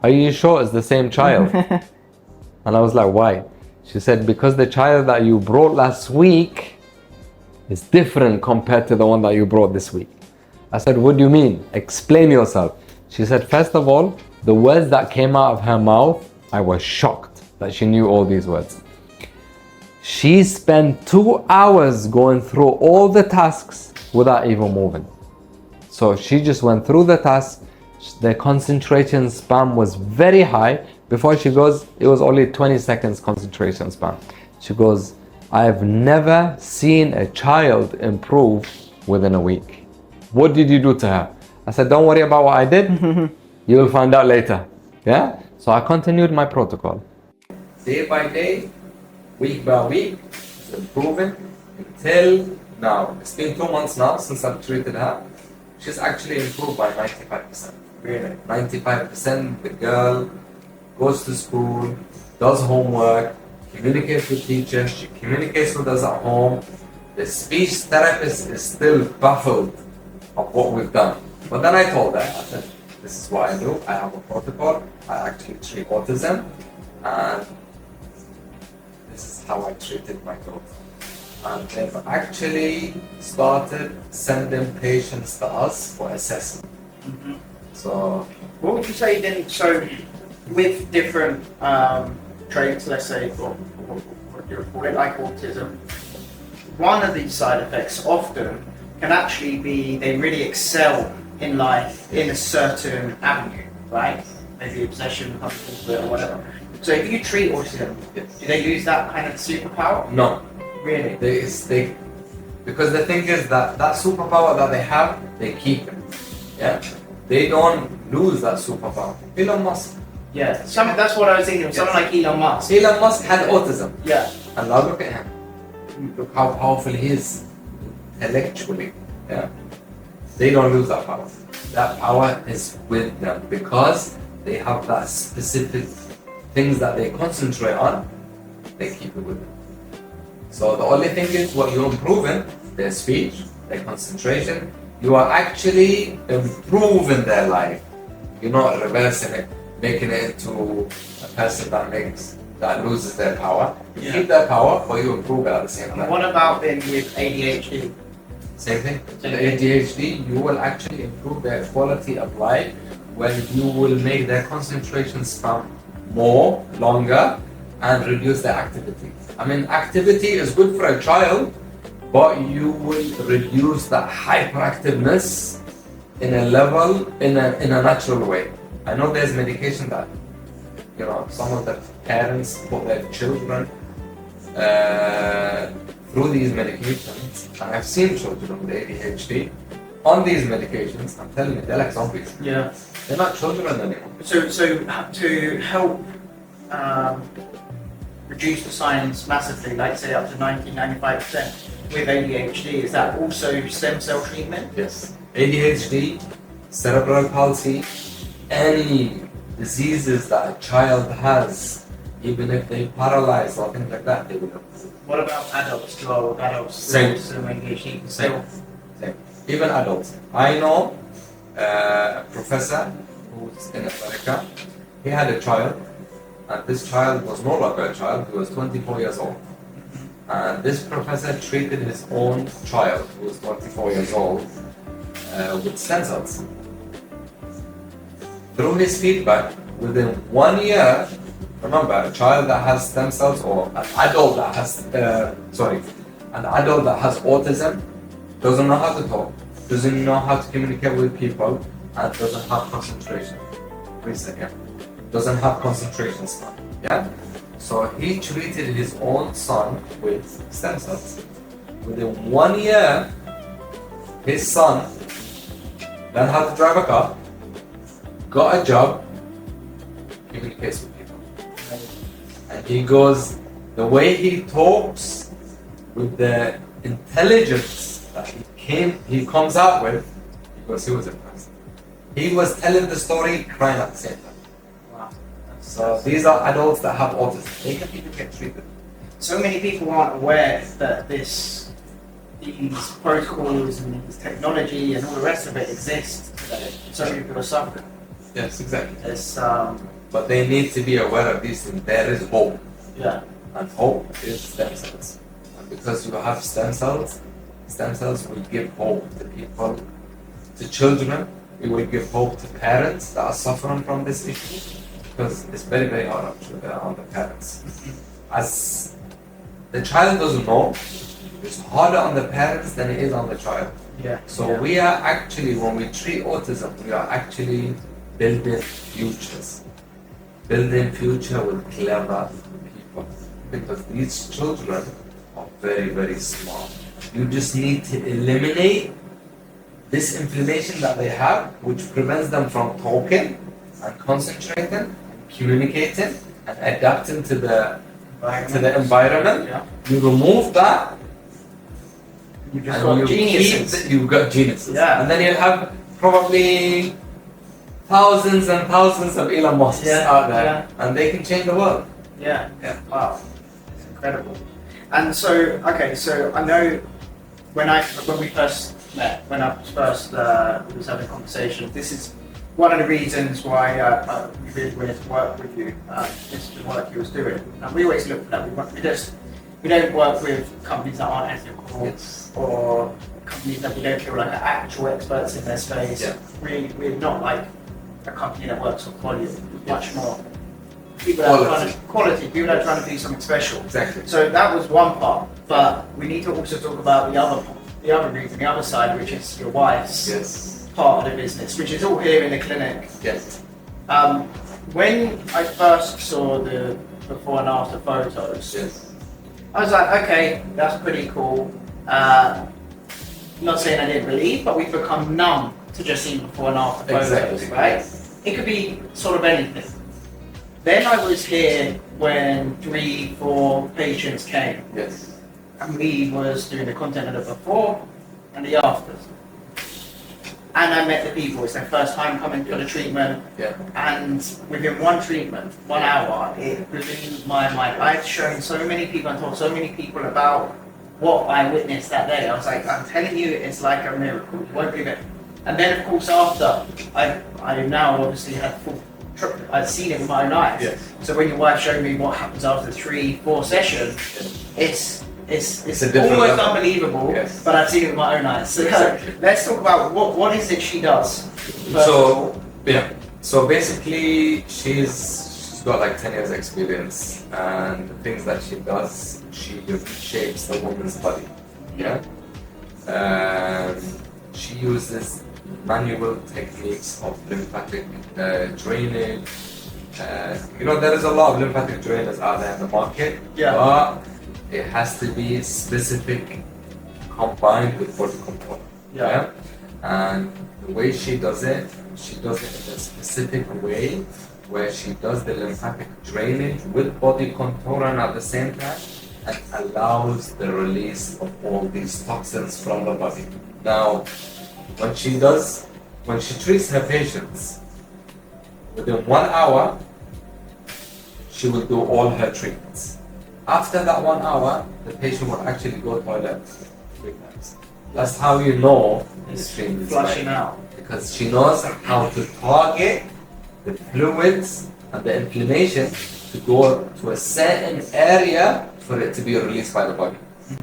C: are you sure it's the same child? And I was like, why? She said, because the child that you brought last week is different compared to the one that you brought this week. I said, what do you mean? Explain yourself. She said, first of all, the words that came out of her mouth, I was shocked that she knew all these words. She spent 2 hours going through all the tasks without even moving. So she just went through the tasks. The concentration span was very high. Before she goes, it was only 20 seconds concentration span. She goes, I've never seen a child improve within a week. What did you do to her? I said, don't worry about what I did. You will find out later. So I continued my protocol. Day by day, week by week, it's improving until now. It's been 2 months now since I've treated her. She's actually improved by 95%. Really? 95%. The girl goes to school, does homework, communicates with teachers, she communicates with us at home. The speech therapist is still baffled of what we've done. But then I told her, I said, this is what I do. I have a protocol. I actually treat autism. And this is how I treated my daughter. And they've actually started sending patients to us for assessment. So,
A: what would you say then? So, with different traits, let's say, or what you call it, like autism, one of these side effects often can actually be they really excel in life in a certain avenue, right? Maybe obsession comes into it or whatever. So if you treat autism, do they lose that kind of superpower?
C: no.
A: Really?
C: Because the thing is that superpower that they have, they keep it. They don't lose that superpower. Elon Musk.
A: Yeah, that's what I was thinking of. Someone like Elon Musk.
C: Elon Musk had autism.
A: Yeah.
C: And now look at him. Look how powerful he is intellectually. They don't lose that power. That power is with them because they have that specific things that they concentrate on. They keep it with them. So the only thing is what you're improving, their speech, their concentration. You are actually improving their life. You're not reversing it, making it into a person that loses their power. You keep their power, but you improve it at the same time.
A: What about then with ADHD?
C: Same thing. The ADHD, you will actually improve their quality of life when you will make their concentration span more, longer, and reduce their activity. I mean, activity is good for a child, but you will reduce the hyperactiveness in a level, in a natural way. I know there's medication that, some of the parents put their children through these medications, and I've seen children with ADHD on these medications. I'm telling you, they're like zombies.
A: Yeah.
C: They're not children anymore.
A: So to help reduce the signs massively, like say up to 90-95% with ADHD, is that also stem cell treatment?
C: Yes. ADHD, cerebral palsy, any diseases that a child has, even if they're paralyzed or things like that, they will have.
A: What about adults? Do all adults
C: Same.
A: with ADHD
C: Same. Even adults. I know a professor who's in America. He had a child, and this child was no longer a child. He was 24 years old. And this professor treated his own child, who was 24 years old, with stem cells. Through his feedback, within 1 year, remember, a child that has stem cells, or an adult that has, autism, doesn't know how to talk, doesn't know how to communicate with people, and doesn't have concentration. Doesn't have concentration span. Yeah? So he treated his own son with stem cells. Within 1 year, his son learned how to drive a car, got a job, communicates with people. And he goes, the way he talks, with the intelligence that he comes out with, because he was impressed. He was telling the story, crying at the same time.
A: Wow.
C: So these are adults that have autism. They can even get treated.
A: So many people aren't aware that these protocols and this technology and all the rest of it exists today. So many people are suffering.
C: Yes, exactly.
A: It's
C: But they need to be aware of these things. There is hope.
A: yeah.
C: And hope is stem cells. And because you have stem cells will give hope to people, to children. It will give hope to parents that are suffering from this issue. Because it's very, very hard on the parents. As the child doesn't know, it's harder on the parents than it is on the child.
A: Yeah.
C: So we are actually, when we treat autism, we are actually building futures. Building future with clever people. Because these children are very, very smart. You just need to eliminate this inflammation that they have, which prevents them from talking and concentrating and communicating and adapting to the environment.
A: Yeah.
C: You remove that,
A: You've just
C: and
A: got geniuses.
C: you've got geniuses.
A: Yeah.
C: And then you have probably thousands and thousands of Elon Musks out there, and they can change the world.
A: Yeah.
C: Yeah.
A: Wow. It's incredible. And so, okay, so I know when we first met, when I first was having a conversation, this is one of the reasons why we really wanted to work with you. This is the work you was doing. And we always look for that. We don't work with companies that aren't ethical or companies that we don't feel like are actual experts in their space.
C: Yeah.
A: We're not like a company that works on volume, much more. People that are trying to quality, people that are trying to do something special.
C: Exactly.
A: So that was one part, but we need to also talk about the other reason, the other side, which is your wife's part of the business, which is all here in the clinic.
C: Yes.
A: When I first saw the before and after photos,
C: Yes.
A: I was like, okay, that's pretty cool. Not saying I didn't believe, but we've become numb to just seeing before and after photos,
C: Exactly.
A: right? It could be sort of anything. Then I was here when 3-4 patients came,
C: Yes.
A: and we was doing the content of the before and the afters. And I met the people, it's their first time coming for the treatment,
C: Yeah.
A: and within one treatment, 1 hour, it blew my mind. I've shown so many people and told so many people about what I witnessed that day. I was like, I'm telling you, it's like a miracle, you won't believe it. And then of course after, I now obviously had I'd seen it with my own eyes.
C: Yes.
A: So when your wife showed me what happens after 3-4 sessions, it's it's
C: a different
A: almost
C: level.
A: unbelievable,
C: Yes.
A: but I've seen it with my own eyes. So
C: Exactly.
A: let's talk about what is it she does. first of all.
C: So basically she's got like 10 years experience, and the things that she does, she shapes the woman's body. Yeah. She uses manual techniques of lymphatic drainage. There is a lot of lymphatic drainers out there in the market, but it has to be specific, combined with body control. Yeah. And the way she does it in a specific way, where she does the lymphatic drainage with body control and at the same time, and allows the release of all these toxins from the body. Now, when she treats her patients, within 1 hour, she will do all her treatments. After that 1 hour, the patient will actually go to the toilet 3 times. That's how you know it's treatment
A: Flushing out.
C: because she knows how to target the fluids and the inflammation to go to a certain area for it to be released by the body.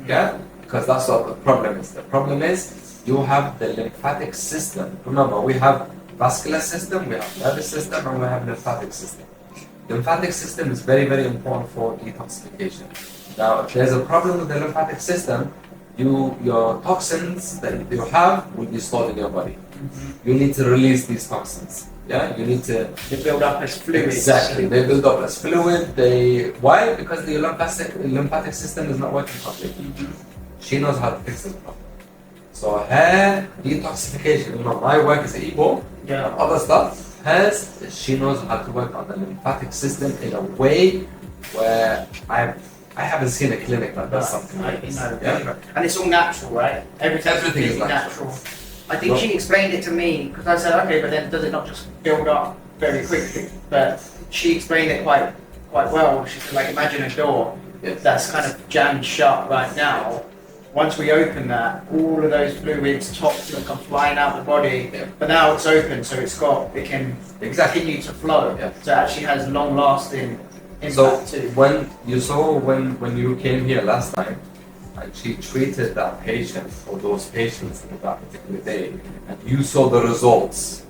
C: Yeah? Because that's what the problem is. The problem is you have the lymphatic system. Remember, we have vascular system, we have nervous system, and we have lymphatic system. Lymphatic system is very, very important for detoxification. Now, if there's a problem with the lymphatic system, your toxins that you have will be stored in your body. You need to release these toxins. Yeah, you need to.
A: They build up as fluid.
C: Exactly, they build up as fluid. Why? Because the lymphatic system is not working properly. She knows how to fix it properly. So her detoxification, my work is EBOO and other stuff. She knows how to work on the lymphatic system in a way where I haven't seen a clinic that does something like this.
A: And it's all natural, right?
C: Everything is natural.
A: I think she explained it to me because I said, okay, but then does it not just build up very quickly? But she explained it quite well. She said, like, imagine a door that's kind of jammed shut right now. Once we open that, all of those fluids, toxins come flying out the body. But now it's open, so it can continue to flow. So it actually has long-lasting impact too.
C: When you came here last time, and she treated that patient or those patients on that particular day, and you saw the results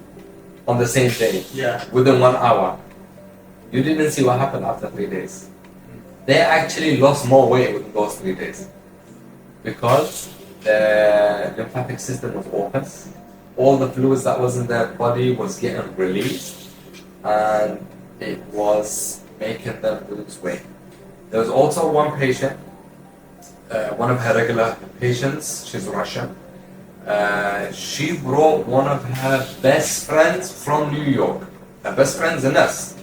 C: on the same day, within 1 hour, you didn't see what happened after 3 days. They actually lost more weight within those 3 days because the lymphatic system was open. All the fluids that was in their body was getting released, and it was making them lose weight. There was also one patient, one of her regular patients, she's Russian. She brought one of her best friends from New York. Her best friend's a nurse.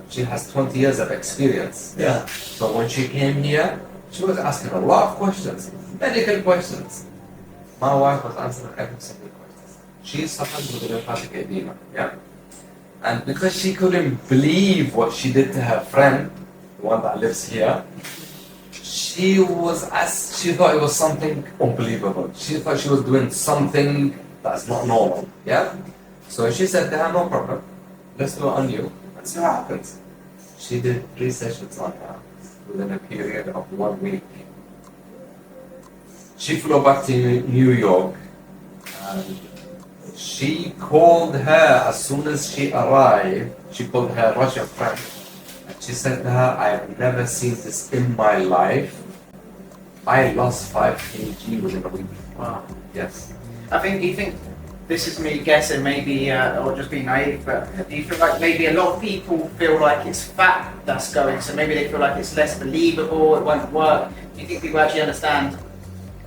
C: She has 20 years of experience. So when she came here, she was asking a lot of questions, medical questions. My wife was answering every single question. She suffered with lymphatic edema. And because she couldn't believe what she did to her friend, the one that lives here, she thought it was something unbelievable. She thought she was doing something that's not normal. So she said to her, no problem, let's do it on you and see what happens. She did 3 sessions on her within a period of 1 week. She flew back to New York, and she called her as soon as she arrived. She called her Russian friend, and she said to her, I have never seen this in my life. I lost 5 kg within a week.
A: Wow.
C: Yes.
A: Do you think, this is me guessing maybe, or just being naive, but do you feel like maybe a lot of people feel like it's fat that's going, so maybe they feel like it's less believable, it won't work? Do you think people actually understand,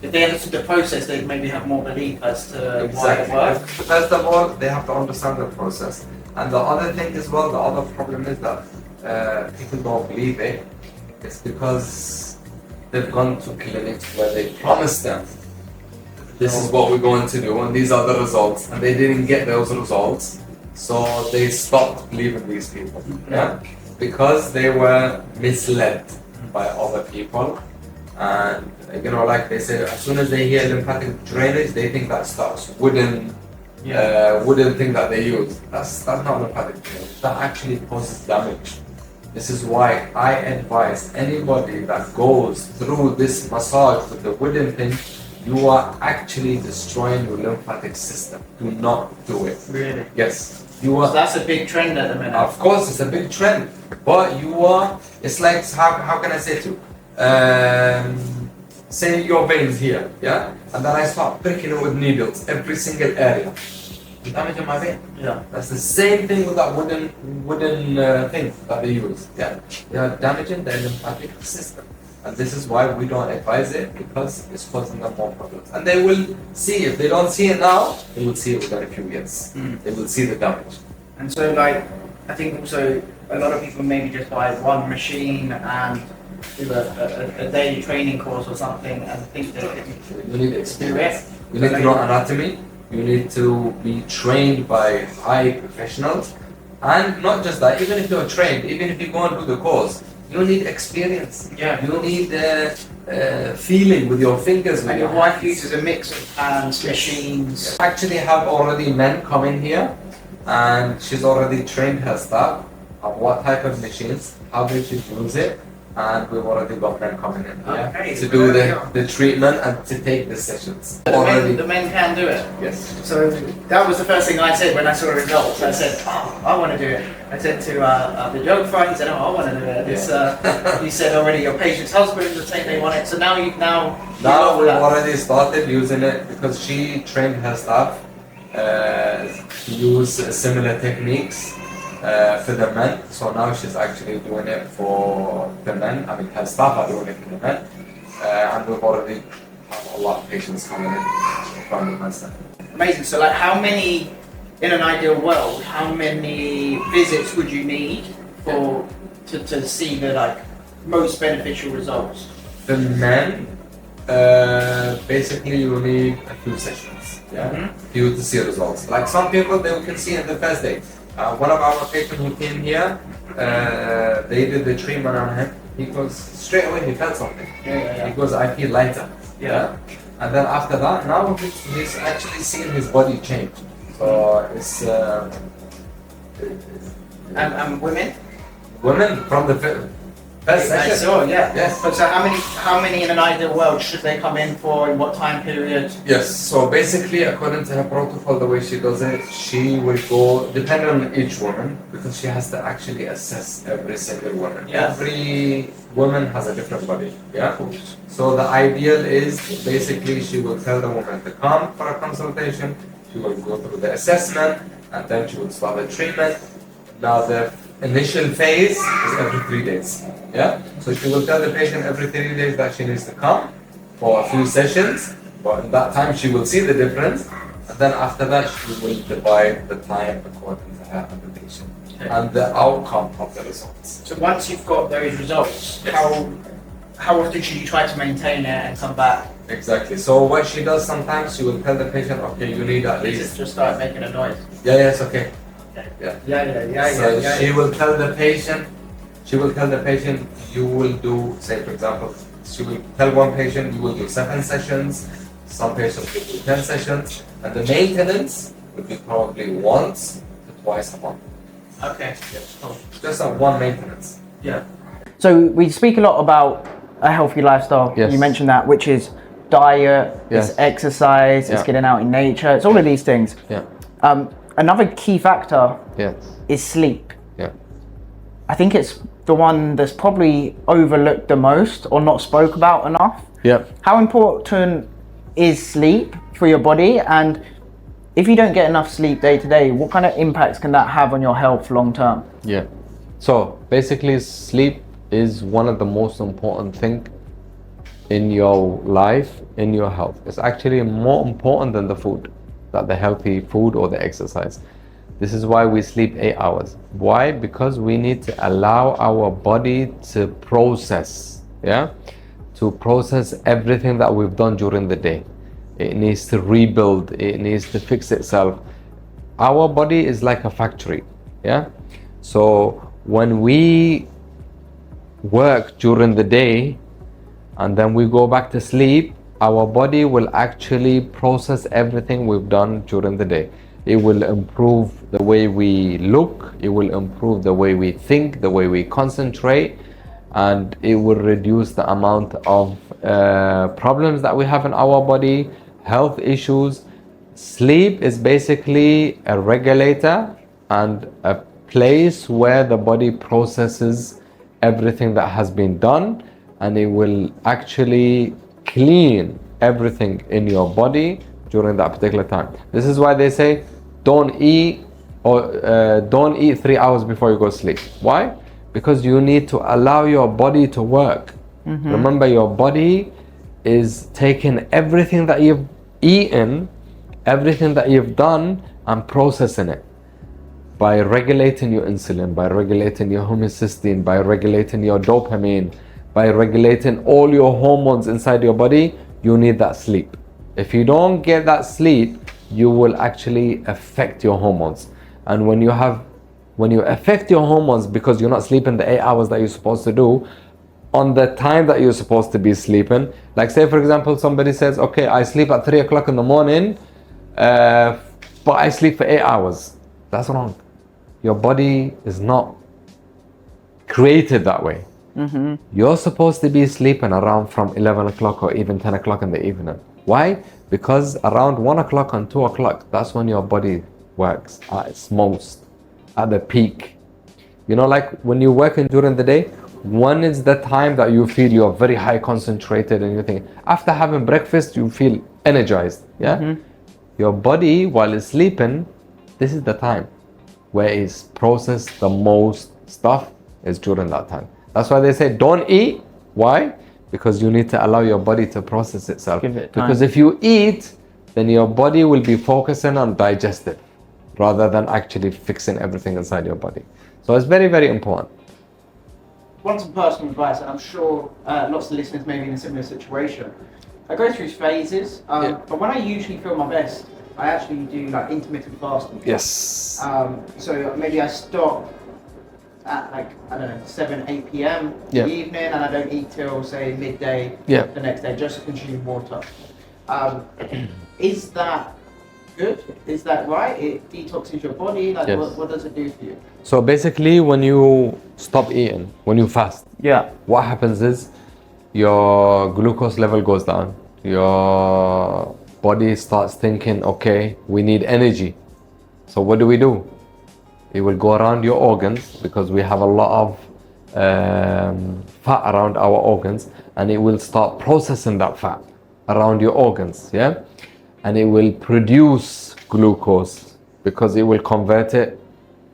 A: if they understood the process, they'd maybe have more belief as to why it works?
C: First of all, they have to understand the process. And the other thing as well, the other problem is that people don't believe it. It's because they've gone to clinics where they promised them, this is what we're going to do, and these are the results, and they didn't get those results, so they stopped believing these people, because they were misled by other people. And like they say, as soon as they hear lymphatic drainage, they think that starts wooden thing that they use. That's not lymphatic drainage. That actually causes damage This is why I advise anybody that goes through this massage with the wooden thing, you are actually destroying your lymphatic system. Do not do it.
A: Really?
C: Yes. You are.
A: So that's a big trend at the minute.
C: Of course, it's a big trend, but you are. It's like how can I say to? Say your veins here, yeah, and then I start pricking it with needles every single area. You're damaging my vein.
A: Yeah.
C: That's the same thing with that wooden thing that they use. Yeah, they are damaging the lymphatic system, and this is why we don't advise it, because it's causing them more problems. And they will see, if they don't see it now, they will see it within a few years. They will see the damage.
A: And so, like, I think also a lot of people maybe just buy one machine and do a daily training course or something and think that
C: You need experience. You need to know anatomy. You need to be trained by high professionals. And not just that, even if you're trained, even if you go and do the course, you need experience.
A: Yeah.
C: You need feeling with your fingers. With
A: And
C: your
A: your wife
C: hands.
A: uses a mix of hands, machines.
C: Actually have already men come in here, and she's already trained her staff on what type of machines, how they should use it, and we've already got men coming in here
A: Okay,
C: to do the treatment and to take the sessions.
A: The men can do it.
C: Yes.
A: So that was the first thing I said when I saw the results. I said, "Oh, I want to do it." I said to the geographer, he said, "Oh, I want to do it." This, you said already your patient's husband was saying they want it. So now you
C: Now
A: love
C: we've
A: that.
C: already started using it because she trained her staff to use similar techniques for the men. So now she's actually doing it for the men. I mean, her staff are doing it for the men. And we've already have a lot of patients coming in from the men's side.
A: Amazing. So like, how many, in an ideal world, how many visits would you need for to see the like most beneficial results?
C: The men, basically you need a few sessions, yeah, for you to see results. Like some people, they can see in the first day. One of our patients who came here, they did the treatment on him. He goes, straight away he felt something. He goes, I feel lighter. Yeah. And then after that, now he's actually seen his body change. So it's
A: And women?
C: women from the first
A: I
C: session.
A: saw, yeah.
C: Yes.
A: But so how many in an ideal world should they come in for? In what time period?
C: Yes, so basically according to her protocol, the way she does it, she will go, depending on each woman, because she has to actually assess every single woman.
A: Yeah.
C: Every woman has a different body, yeah? So the ideal is, basically she will tell the woman to come for a consultation, she will go through the assessment, and then she will start the treatment. Now the initial phase is every 3 days, yeah? So she will tell the patient every 3 days that she needs to come for a few sessions, but in that time she will see the difference, and then after that she will divide the time according to her and the patient and the outcome of the results.
A: So once you've got those results, how often should you try to maintain it and come back?
C: Exactly. So what she does sometimes, she will tell the patient, okay, you need at least...
A: Just start making a noise.
C: Yeah, it's okay. Yeah. So
A: Yeah.
C: she will tell the patient, you will do, say for example, she will tell one patient you will do 7 sessions, some patients will do 10 sessions, and the maintenance will be probably once to twice a month.
A: Okay.
C: Just one maintenance.
A: Yeah. So we speak a lot about a healthy lifestyle.
C: Yes.
A: You mentioned that, which is diet,
C: Yes.
A: it's exercise, it's
C: Yeah.
A: getting out in nature, it's all of these things.
C: Yeah.
A: Another key factor
C: Yes.
A: is sleep.
C: Yeah.
A: I think it's the one that's probably overlooked the most or not spoke about enough.
C: Yeah.
A: How important is sleep for your body? And if you don't get enough sleep day to day, what kind of impacts can that have on your health long term?
C: Yeah. So basically, sleep is one of the most important thing in your life, in your health. It's actually more important than the food, that the healthy food or the exercise. This is why we sleep 8 hours. Why? Because we need to allow our body to process, yeah? To process everything that we've done during the day. It needs to rebuild, it needs to fix itself. Our body is like a factory, yeah? So when we work during the day and then we go back to sleep, our body will actually process everything we've done during the day. it will improve the way we look, it will improve the way we think, the way we concentrate, and it will reduce the amount of problems that we have in our body, health issues. Sleep is basically a regulator and a place where the body processes everything that has been done, and it will actually clean everything in your body during that particular time. This is why they say don't eat 3 hours before you go to sleep. Why? Because you need to allow your body to work. Remember, your body is taking everything that you've eaten, everything that you've done, and processing it by regulating your insulin, by regulating your homocysteine, by regulating your dopamine, by regulating all your hormones inside your body. You need that sleep. If you don't get that sleep, you will actually affect your hormones. And when you affect your hormones because you're not sleeping the 8 hours that you're supposed to do on the time that you're supposed to be sleeping, like say for example somebody says, okay, I sleep at 3 o'clock in the morning, but I sleep for 8 hours. That's wrong. Your body is not created that way. You're supposed to be sleeping around from 11 o'clock or even 10 o'clock in the evening. Why? Because around 1 o'clock and 2 o'clock, that's when your body works at its most, at the peak. You know, like when you're working during the day, one is the time that you feel you're very high concentrated and you think, after having breakfast, you feel energized. Yeah. Your body, while it's sleeping, this is the time where it's processed the most stuff is during that time. That's why they say don't eat. Why? Because you need to allow your body to process itself.
A: Give it time.
C: Because if you eat, then your body will be focusing on digestive rather than actually fixing everything inside your body. So it's very, very important.
A: Want some personal advice, and I'm sure lots of listeners may be in a similar situation. I go through phases, but when I usually feel my best, I actually do like intermittent fasting.
C: Yes.
A: So maybe I stop at like, I don't know, 7, 8 p.m. in the evening, and I don't eat till say midday the next day, just to consume water. Is that good? Is that right? It detoxes your body? Like what does it do for you?
C: So basically when you stop eating, when you fast, what happens is your glucose level goes down. Your body starts thinking, okay, we need energy. So what do? It will go around your organs because we have a lot of fat around our organs, and it will start processing that fat around your organs, and it will produce glucose because it will convert it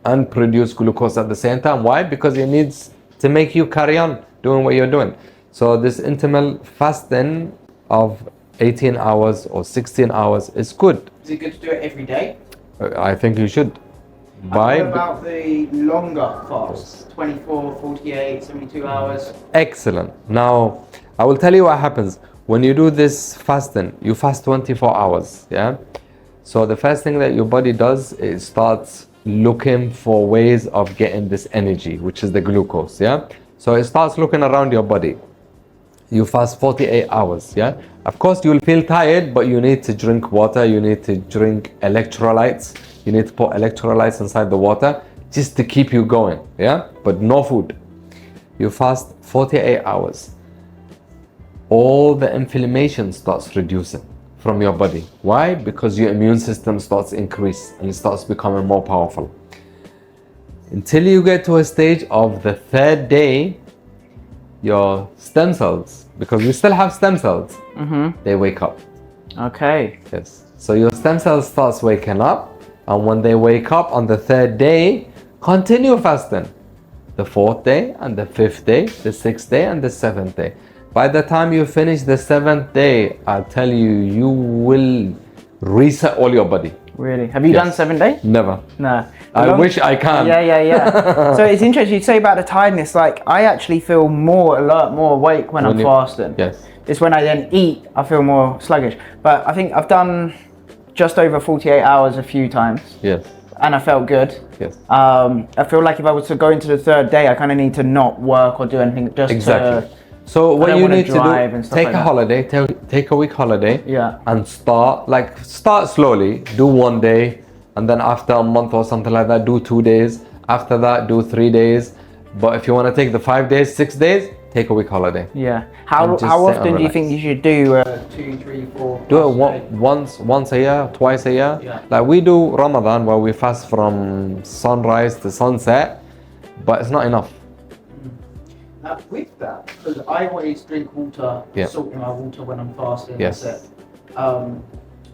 C: and produce glucose at the same time. Why? Because it needs to make you carry on doing what you're doing. So this intermittent fasting of 18 hours or 16 hours is good.
A: Is it good to do it every day?
C: I think you should.
A: What about the longer fasts? 24, 48, 72 hours?
C: Excellent. Now, I will tell you what happens. When you do this fasting, you fast 24 hours, So the first thing that your body does is starts looking for ways of getting this energy, which is the glucose, So it starts looking around your body. You fast 48 hours, Of course, you will feel tired, but you need to drink water, you need to drink electrolytes. You need to put electrolytes inside the water just to keep you going, But no food. You fast 48 hours. All the inflammation starts reducing from your body. Why? Because your immune system starts increase and it starts becoming more powerful. Until you get to a stage of the third day, your stem cells, because we still have stem cells, they wake up.
A: Okay.
C: Yes. So your stem cells starts waking up, and when they wake up on the third day, continue fasting. The 4th day and the 5th day, the 6th day and the 7th day. By the time you finish the 7th day, I tell you, you will reset all your body.
A: Really? Have you done 7 days?
C: Never.
A: No.
C: I wish I can.
A: Yeah. So it's interesting you say about the tiredness. Like I actually feel more alert, more awake when I'm fasting.
C: Yes.
A: It's when I then eat, I feel more sluggish. But I think I've done just over 48 hours a few times.
C: Yes.
A: And I felt good.
C: Yes.
A: I feel like if I was to go into the 3rd day, I kind of need to not work or do anything just
C: exactly. So what you need to do, take a holiday, take a week holiday, and start slowly. Do 1 day, and then after a month or something like that, do 2 days. After that, do 3 days. But if you want to take the 5 days, 6 days, take a week holiday.
A: Yeah. How
C: And just sit
A: often
C: and
A: do you think
C: relax.
A: you should do 2, 3, 4?
C: Do it once a year, twice a year.
A: Yeah.
C: Like we do Ramadan where we fast from sunrise to sunset, but it's not enough.
A: With that, because I always drink water,
C: Yeah.
A: salt in my water when I'm fasting.
C: Yes.
A: That's it.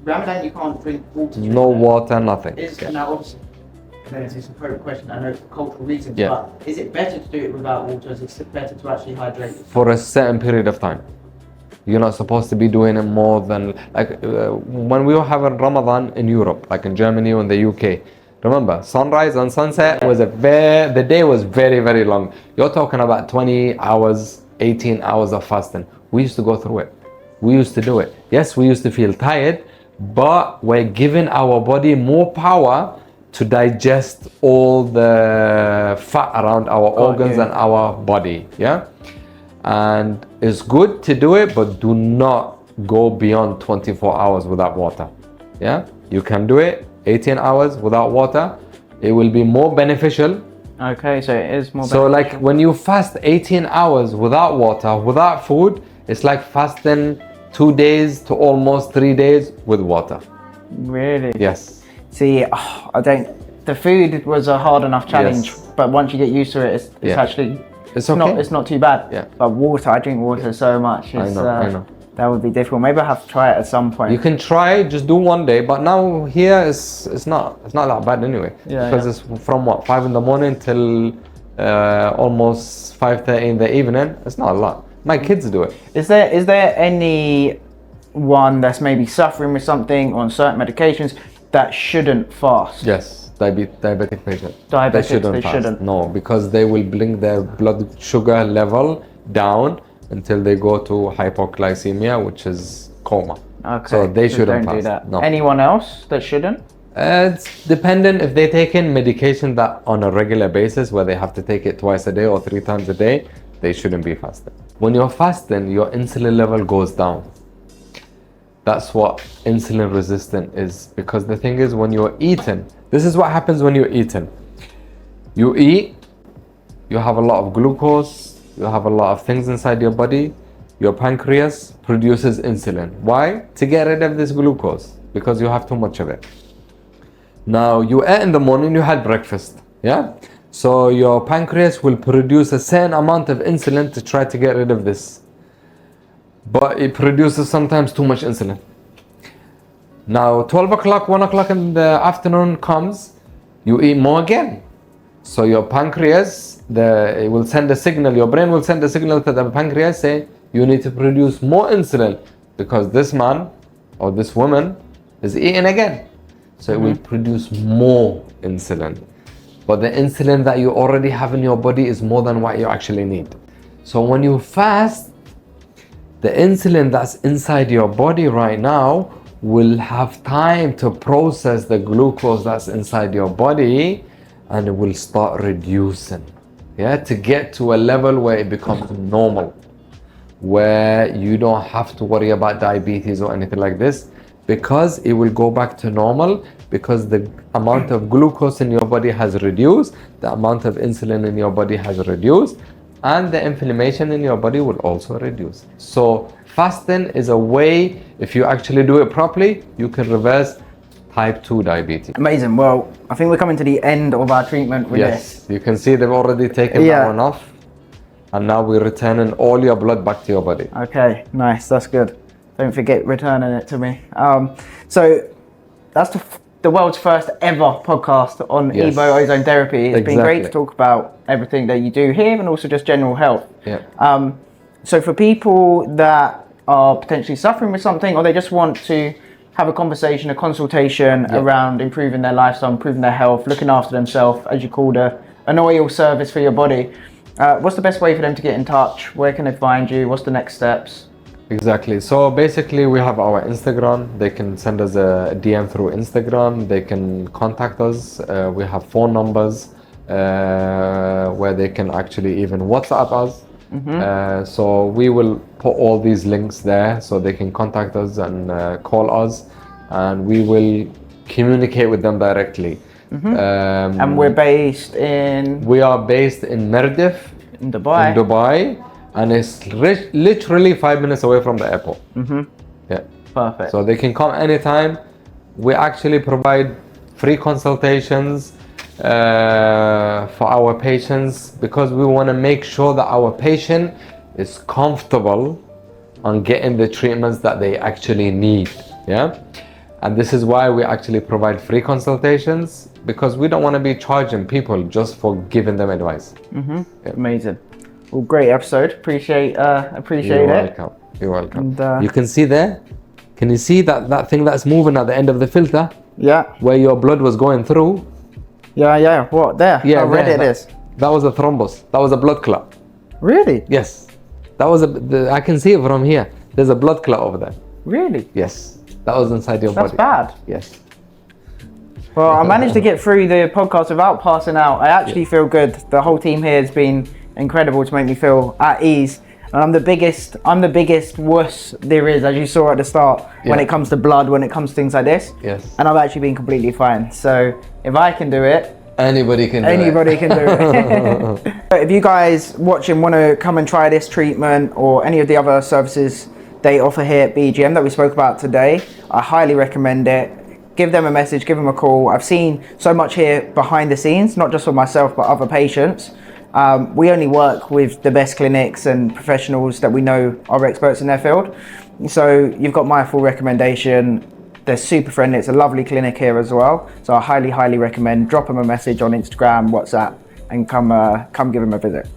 A: Ramadan, you can't drink water. during
C: No
A: that.
C: water, nothing.
A: Now obviously, it's a very question. I know it's for cultural reasons,
C: Yeah.
A: but is it better to do it without water? Is it better to actually hydrate?
C: For a certain period of time. You're not supposed to be doing it more than when we were having Ramadan in Europe, like in Germany or in the UK. Remember, sunrise and sunset was the day was very, very long. You're talking about 20 hours, 18 hours of fasting. We used to go through it. We used to do it. Yes, we used to feel tired, but we're giving our body more power to digest all the fat around our organs and our body. Yeah. And it's good to do it, but do not go beyond 24 hours without water. Yeah, you can do it 18 hours without water. It will be more beneficial.
A: Okay, so it is more.
C: So like when you fast 18 hours without water, without food, it's like fasting 2 days to almost 3 days with water.
A: Really?
C: Yes.
A: See, I don't. The food was a hard enough challenge,
C: Yes.
A: but once you get used to it, it's
C: Yeah.
A: actually
C: It's okay.
A: it's not too bad.
C: Yeah.
A: But water, I drink water so much. It's,
C: I know.
A: That would be difficult. Maybe I'll have to try it at some point.
C: You can try, just do 1 day, but now here it's not that bad anyway.
A: Yeah,
C: because it's from what 5 in the morning till almost 5:30 in the evening. It's not a lot. My kids do it.
A: Is there any one that's maybe suffering with something on certain medications that shouldn't fast?
C: Yes, diabetic patients.
A: Diabetics, they
C: fast.
A: shouldn't.
C: No, because they will bring their blood sugar level down until they go to hypoglycemia, which is coma.
A: Okay.
C: So they shouldn't
A: don't do
C: fast.
A: that.
C: No.
A: Anyone else that shouldn't?
C: It's dependent if they take in medication that on a regular basis where they have to take it twice a day or 3 times a day, they shouldn't be fasting. When you're fasting, your insulin level goes down. That's what insulin resistant is, because the thing is when you're eating, this is what happens when you're eating. You eat, you have a lot of glucose, you have a lot of things inside your body. Your pancreas produces insulin. Why? To get rid of this glucose, because you have too much of it. Now you ate in the morning, you had breakfast, yeah? So your pancreas will produce a certain amount of insulin to try to get rid of this. But it produces sometimes too much insulin. Now 12 o'clock, 1 o'clock in the afternoon comes, you eat more again. So your pancreas, it will send a signal, your brain will send a signal to the pancreas say, you need to produce more insulin because this man or this woman is eating again. So it will produce more insulin. But the insulin that you already have in your body is more than what you actually need. So when you fast, the insulin that's inside your body right now will have time to process the glucose that's inside your body, and it will start reducing, yeah, to get to a level where it becomes normal, where you don't have to worry about diabetes or anything like this, because it will go back to normal, because the amount of glucose in your body has reduced, the amount of insulin in your body has reduced, and the inflammation in your body will also reduce. So fasting is a way, if you actually do it properly, you can reverse type 2 diabetes.
A: Amazing. Well, I think we're coming to the end of our treatment with
C: Yes, you can see they've already taken that one off, and now we're returning all your blood back to your body.
A: Okay, nice. That's good. Don't forget returning it to me. So that's the world's first ever podcast on
C: Yes.
A: EBOO ozone therapy. It's been great to
C: Exactly.
A: talk about everything that you do here and also just general health.
C: Yeah.
A: So for people that are potentially suffering with something, or they just want to have a conversation, a consultation around improving their lifestyle, improving their health, looking after themselves, as you called an oil service for your body, what's the best way for them to get in touch? Where can they find you? What's the next steps?
C: Exactly. So basically we have our Instagram. They can send us a DM through Instagram. They can contact us. We have phone numbers where they can actually even WhatsApp us. So we will put all these links there so they can contact us and call us, and we will communicate with them directly.
A: And we're based in
C: We are based in Mirdif,
A: Dubai.
C: in Dubai, and it's literally 5 minutes away from the airport. Yeah.
A: Perfect.
C: So they can come anytime. We actually provide free consultations for our patients because we want to make sure that our patient is comfortable on getting the treatments that they actually need. Yeah. And this is why we actually provide free consultations, because we don't want to be charging people just for giving them advice.
A: Amazing. Well, great episode. Appreciate
C: You're
A: it.
C: welcome. You're welcome.
A: And,
C: you can see there. Can you see that thing that's moving at the end of the filter
A: Yeah.
C: where your blood was going through?
A: Yeah. What there?
C: Yeah,
A: How red
C: there,
A: it is.
C: That was a thrombus. That was a blood clot.
A: Really?
C: Yes. That was I can see it from here. There's a blood clot over there.
A: Really?
C: Yes. That was inside your
A: That's
C: body.
A: bad.
C: Yes.
A: Well, I managed to get through the podcast without passing out. I actually feel good. The whole team here has been incredible to make me feel at ease. And I'm the biggest wuss there is, as you saw at the start, when
C: Yeah.
A: it comes to blood, when it comes to things like this.
C: Yes.
A: And I've actually been completely fine. So if I can do it,
C: Anybody can do it.
A: anybody can do it. If you guys watching want to come and try this treatment or any of the other services they offer here at BGM that we spoke about today, I highly recommend it. Give them a message, give them a call. I've seen so much here behind the scenes, not just for myself, but other patients. We only work with the best clinics and professionals that we know are experts in their field. So you've got my full recommendation. They're super friendly. It's a lovely clinic here as well. So I highly recommend. Drop them a message on Instagram, WhatsApp, and come give them a visit.